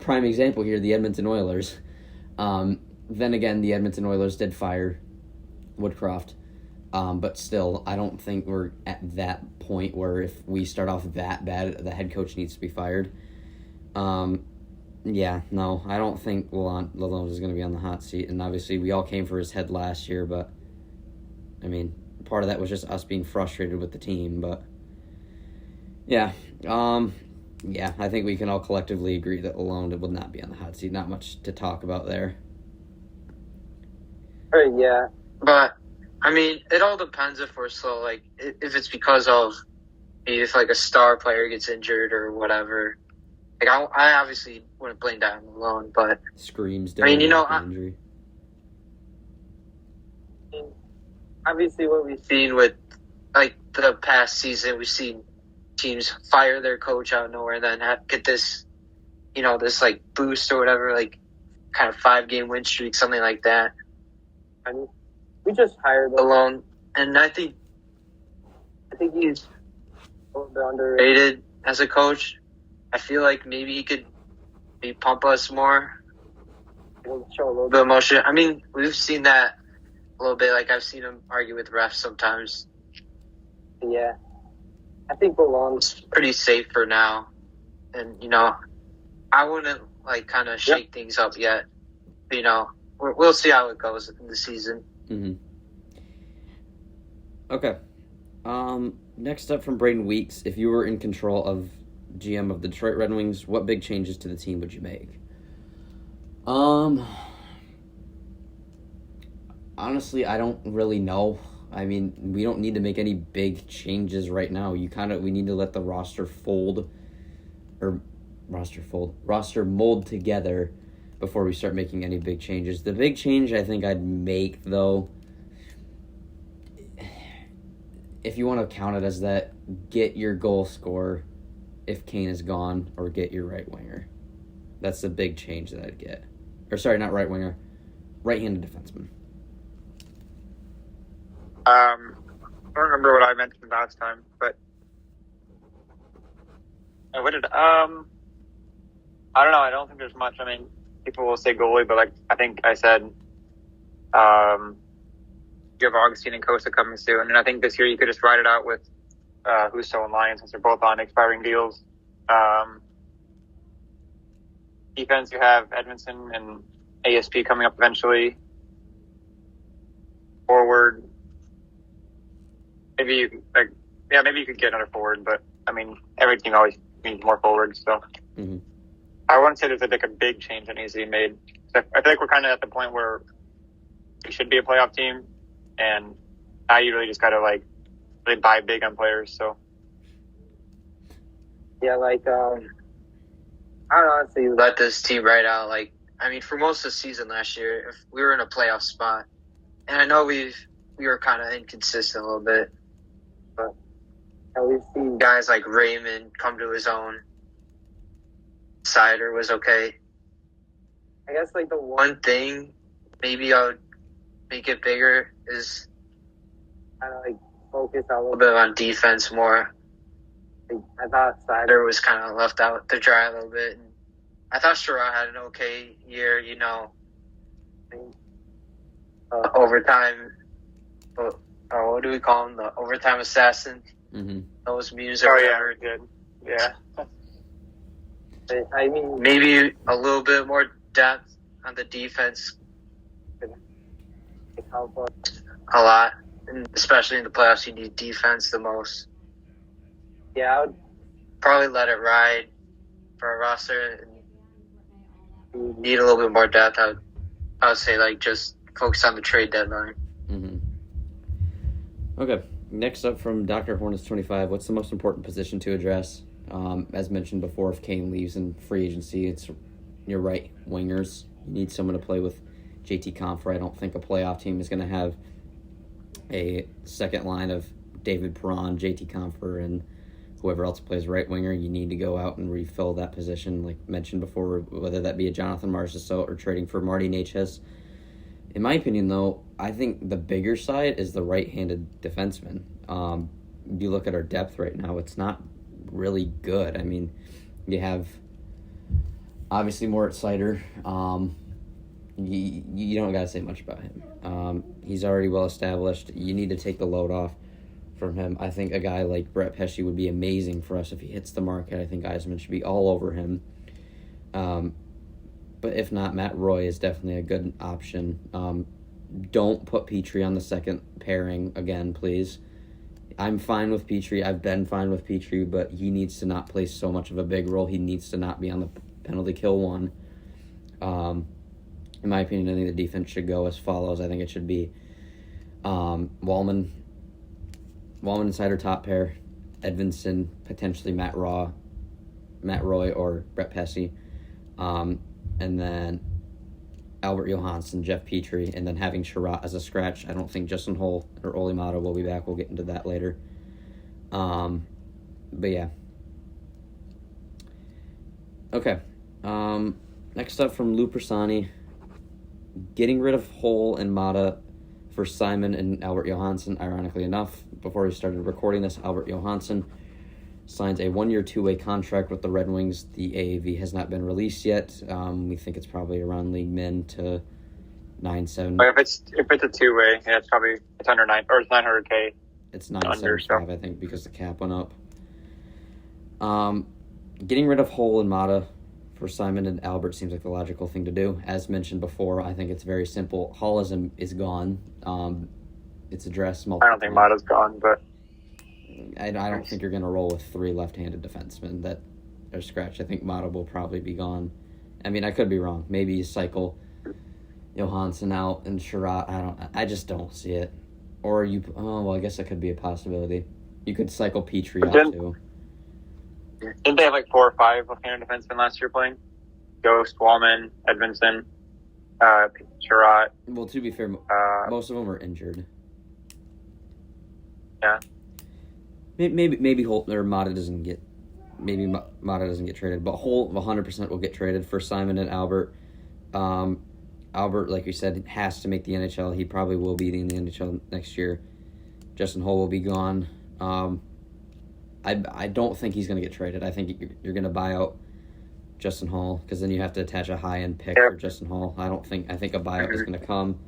prime example here, the Edmonton Oilers. Then again, the Edmonton Oilers did fire Woodcroft. But still, I don't think we're at that point where if we start off that bad, the head coach needs to be fired. I don't think Lalonde is going to be on the hot seat. And obviously, we all came for his head last year, but, part of that was just us being frustrated with the team. But, I think we can all collectively agree that Lalonde will not be on the hot seat. Not much to talk about there. Yeah, but... it all depends if we're slow. Like, if it's because of if like a star player gets injured or whatever. Like, I obviously wouldn't blame that alone, but screams down injury. Obviously, what we've seen with like the past season, we've seen teams fire their coach out of nowhere and then get this, this like boost or whatever, like kind of 5-game win streak, something like that. We just hired Lalonde, and I think he's a little bit underrated as a coach. I feel like maybe he could pump us more, show a little bit of emotion. I mean, we've seen that a little bit. Like, I've seen him argue with refs sometimes. Yeah, I think Belong's pretty safe for now. And, I wouldn't, kind of shake things up yet. We'll see how it goes in the season. Mm-hmm. Okay. Next up from Braden Weeks, if you were in control of GM of the Detroit Red Wings, what big changes to the team would you make? Honestly, I don't really know. I mean, we don't need to make any big changes right now. We need to let the roster mold together before we start making any big changes. The big change I think I'd make, though, if you want to count it as that, get your goal scorer if Kane is gone, or get your right winger. That's the big change that I'd get. Or sorry, not right winger, right-handed defenseman. I don't remember what I mentioned last time, but what did I don't know. I don't think there's much. I mean, people will say goalie, but I think I said you have Augustine and Costa coming soon, and I think this year you could just ride it out with Husso and Lyons since they're both on expiring deals. Defense, you have Edmondson and ASP coming up eventually. Forward, maybe you could get another forward, but I mean, every team always needs more forwards. So I wouldn't say there's a big change that needs to be made. I feel like we're kind of at the point where we should be a playoff team, and now you really just got to really buy big on players. So yeah, I would honestly let this team ride out. For most of the season last year, if we were in a playoff spot, and I know we were kind of inconsistent a little bit, but we've seen guys like Raymond come to his own. Sider was okay. I guess the one thing maybe I would make it bigger is kind of focus a little bit on defense more. I thought Sider was kind of left out to dry a little bit. And I thought Sherrod had an okay year, overtime. What do we call him? The overtime assassin. Mm-hmm. Those memes are very good. Yeah. I mean, maybe a little bit more depth on the defense could help us a lot, and especially in the playoffs. You need defense the most. Yeah, I would probably let it ride for a roster. And need a little bit more depth. I would say just focus on the trade deadline. Mm-hmm. Okay. Next up from Dr. Hornets 25, what's the most important position to address? As mentioned before, if Kane leaves in free agency, it's your right wingers. You need someone to play with JT Compher. I don't think a playoff team is going to have a second line of David Perron, JT Compher, and whoever else plays right winger. You need to go out and refill that position, like mentioned before, whether that be a Jonathan Marchessault or trading for Marty Necas. In my opinion, though, I think the bigger side is the right-handed defenseman. You look at our depth right now, it's not really good. I mean, you have obviously Moritz Seider. You don't got to say much about him. He's already well established. You need to take the load off from him. I think a guy like Brett Pesce would be amazing for us if he hits the market. I think Eisman should be all over him. But if not, Matt Roy is definitely a good option. Don't put Petrie on the second pairing again, please. I'm fine with Petrie. I've been fine with Petrie, but he needs to not play so much of a big role. He needs to not be on the penalty kill one. In my opinion, I think the defense should go as follows. I think it should be Wallman and Sider top pair, Edvinsson, potentially Matt Roy, or Brett Pesce, and then Albert Johansson, Jeff Petrie, and then having Sherratt as a scratch. I don't think Justin Hull or Oli Mata will be back. We'll get into that later. But yeah. Okay. Next up from Lou Persani, getting rid of Hull and Mata for Simon and Albert Johansson. Ironically enough, before we started recording this, Albert Johansson signs a 1-year, 2-way contract with the Red Wings. The AAV has not been released yet. We think it's probably around league min to 9.7. But if it's a 2-way, yeah, it's under 9 or it's 900K. It's 9.75, I think, because the cap went up. Getting rid of Hull and Mata for Simon and Albert seems like the logical thing to do. As mentioned before, I think it's very simple. Hull is gone. It's addressed multiple I don't think Mata's gone, but I don't think you're going to roll with 3 left-handed defensemen that are scratched. I think Mata will probably be gone. I mean, I could be wrong. Maybe you cycle Johansson out and Sherratt. I just don't see it. Or I guess that could be a possibility. You could cycle Petrie out too. Didn't they have like 4 or 5 left-handed defensemen last year playing? Ghost, Wallman, Edmondson, Sherratt. Well, to be fair, most of them are injured. Yeah. Maybe Holt or Mata doesn't get. Maybe Mata doesn't get traded, but Holt 100% will get traded for Simon and Albert. Albert, like you said, has to make the NHL. He probably will be in the NHL next year. Justin Hull will be gone. I don't think he's going to get traded. I think you're going to buy out Justin Hull because then you have to attach a high-end pick for Justin Hull. I think a buyout is going to come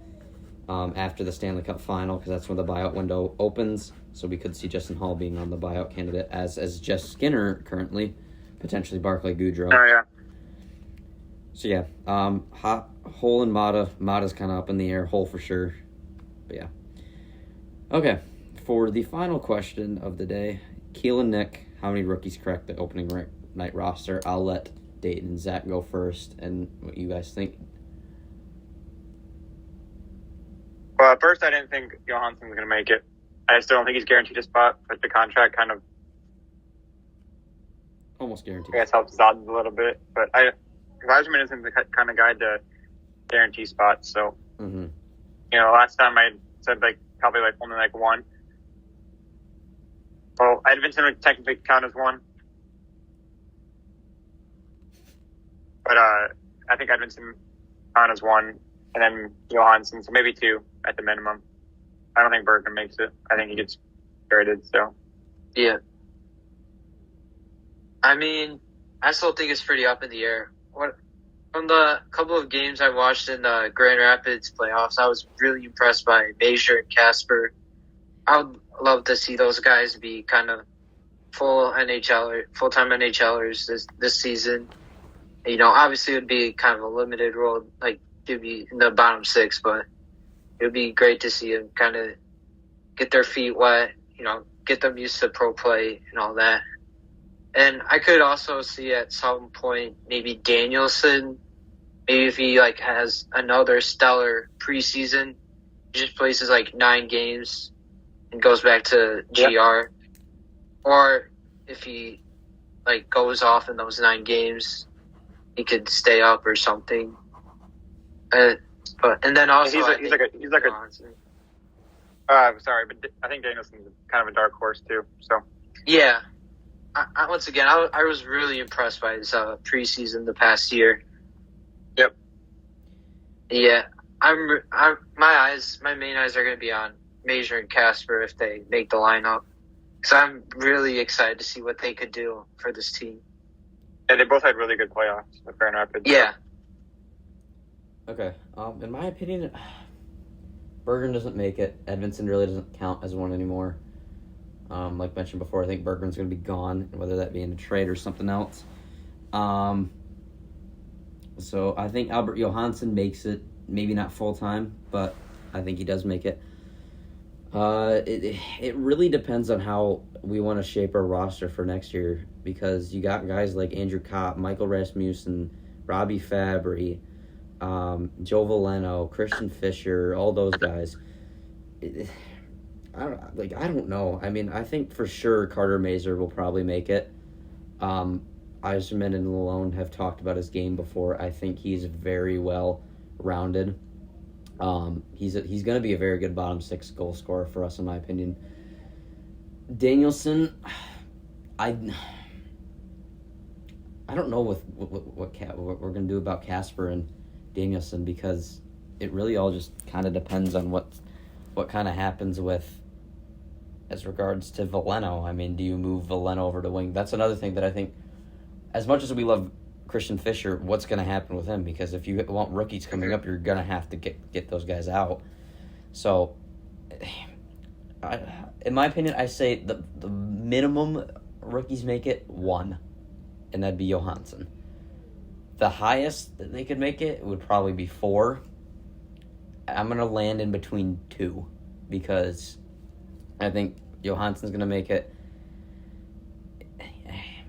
after the Stanley Cup final because that's when the buyout window opens. So we could see Justin Hall being on the buyout candidate as Jeff Skinner currently, potentially Barclay Goodrow. Oh, yeah. So, yeah, Hull and Mata. Mata's kind of up in the air. Hull for sure. But, yeah. Okay, for the final question of the day, Keel and Nick, how many rookies cracked the opening night roster? I'll let Dayton and Zach go first, and what you guys think. Well, at first I didn't think Johansson was going to make it. I still don't think he's guaranteed a spot, but the contract kind of almost guaranteed. I guess helps his odds a little bit. But Rajman isn't the kind of guy to guarantee spots. So, last time I said probably only one. Well, Edmondson would technically count as one. But I think Edmondson count as one, and then Johansson, so maybe 2 at the minimum. I don't think Bergman makes it. I think he gets traded, so. Yeah. I mean, I still think it's pretty up in the air. From the couple of games I watched in the Grand Rapids playoffs, I was really impressed by Major and Casper. I would love to see those guys be kind of full-time NHLers this season. Obviously it would be kind of a limited role, like to be in the bottom 6, but it would be great to see them kind of get their feet wet, get them used to pro play and all that. And I could also see at some point maybe Danielson, maybe if he has another stellar preseason, he just plays 9 games and goes back to GR. Or if he goes off in those 9 games, he could stay up or something. And then also he's like sorry, but I think Danielson's kind of a dark horse too. So yeah, I once again I was really impressed by his preseason the past year. Yep. Yeah, my main eyes are going to be on Major and Casper if they make the lineup, because I'm really excited to see what they could do for this team. And they both had really good playoffs with Grand Rapids. Yeah. Okay. In my opinion, Berggren doesn't make it. Edmondson really doesn't count as one anymore. Like mentioned before, I think Berggren's going to be gone, whether that be in a trade or something else. So I think Albert Johansson makes it. Maybe not full-time, but I think he does make it. It really depends on how we want to shape our roster for next year, because you got guys like Andrew Kopp, Michael Rasmussen, Robbie Fabry, Joe Veleno, Christian Fisher, all those guys. I don't know. I mean, I think for sure Carter Mazur will probably make it. Eiserman and Lalone have talked about his game before. I think he's very well rounded. He's going to be a very good bottom 6 goal scorer for us, in my opinion. Danielson, I don't know what we're going to do about Casper and Danielson, because it really all just kind of depends on what kind of happens with as regards to Veleno, I mean, do you move Veleno over to wing? That's another thing that I think, as much as we love Christian Fisher, what's going to happen with him? Because if you want rookies coming up, you're going to have to get those guys out. So, in my opinion, I say the minimum rookies make it 1, and that'd be Johansson. The highest that they could make it would probably be 4. I'm going to land in between 2 because I think Johansson's going to make it.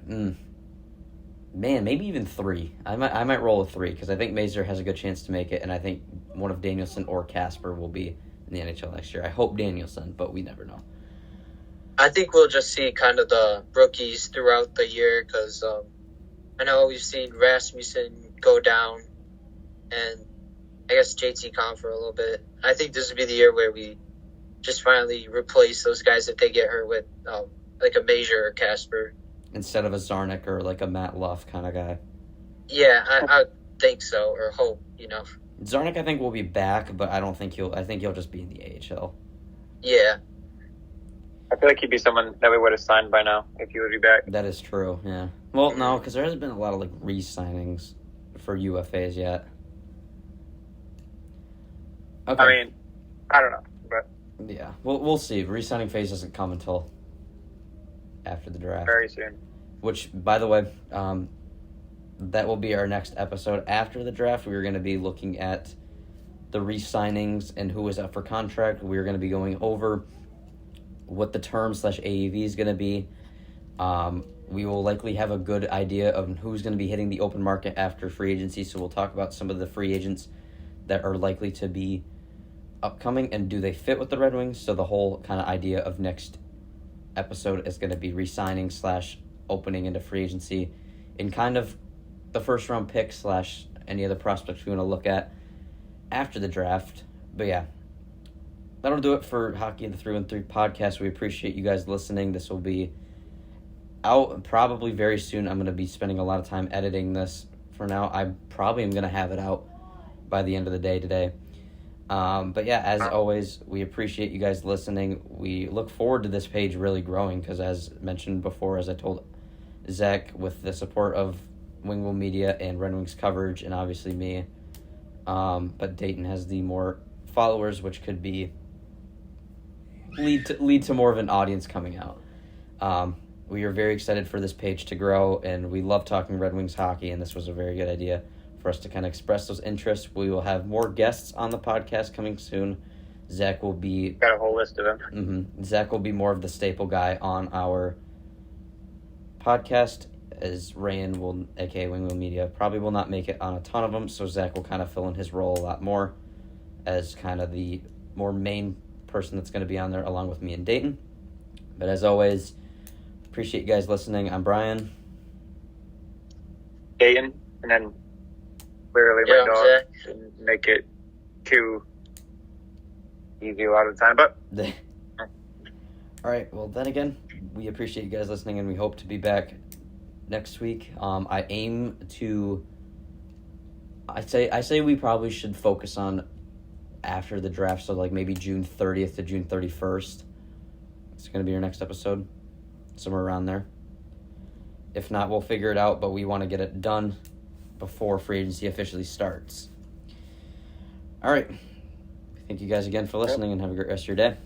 Man, maybe even 3. I might roll a 3 because I think Mazur has a good chance to make it, and I think one of Danielson or Casper will be in the NHL next year. I hope Danielson, but we never know. I think we'll just see kind of the rookies throughout the year because I know we've seen Rasmussen go down and I guess JT Conn for a little bit. I think this would be the year where we just finally replace those guys if they get hurt with like a Mazur or Casper. Instead of a Zarnik or like a Matt Luff kind of guy. Yeah, I think so, or hope, Zarnik, I think, will be back, but I think he'll just be in the AHL. Yeah. I feel like he'd be someone that we would have signed by now if he would be back. That is true, yeah. Well, no, because there hasn't been a lot of like re-signings for UFAs yet. Okay. I mean, I don't know, but yeah, we'll see. Re-signing phase doesn't come until after the draft. very soon. Which, by the way, that will be our next episode. After the draft, we are going to be looking at the re-signings and who is up for contract. We're going to be going over what the term/AAV is going to be. We will likely have a good idea of who's going to be hitting the open market after free agency, so we'll talk about some of the free agents that are likely to be upcoming and do they fit with the Red Wings. So the whole kind of idea of next episode is going to be re-signing / opening into free agency in kind of the first round pick / any other prospects we want to look at after the draft. But yeah, that'll do it for Hockey in the 3-1-3 podcast. We appreciate you guys listening. This will be out probably very soon. I'm going to be spending a lot of time editing this. For now, I probably am going to have it out by the end of the day today. But yeah, as always, we appreciate you guys listening. We look forward to this page really growing because, as mentioned before, as I told Zach, with the support of Wingwell Media and Red Wings coverage, and obviously me, but Dayton has the more followers, which could be lead to more of an audience coming out. We are very excited for this page to grow, and we love talking Red Wings hockey, and this was a very good idea for us to kind of express those interests. We will have more guests on the podcast coming soon. Zach will be... Got a whole list of them. Mm-hmm. Zach will be more of the staple guy on our podcast, as Rayan will, a.k.a. Wingwell Media, probably will not make it on a ton of them, so Zach will kind of fill in his role a lot more as kind of the more main person that's going to be on there along with me and Dayton. But as always, appreciate you guys listening. I'm Brian. Dayton, and then clearly my dog didn't make it too easy a lot of the time, but... All right, well, then again, we appreciate you guys listening, and we hope to be back next week. I aim to... I say we probably should focus on after the draft, so like maybe June 30th to June 31st. It's going to be our next episode, somewhere around there. If not, we'll figure it out, but we want to get it done before free agency officially starts. All right. Thank you guys again for listening, and have a great rest of your day.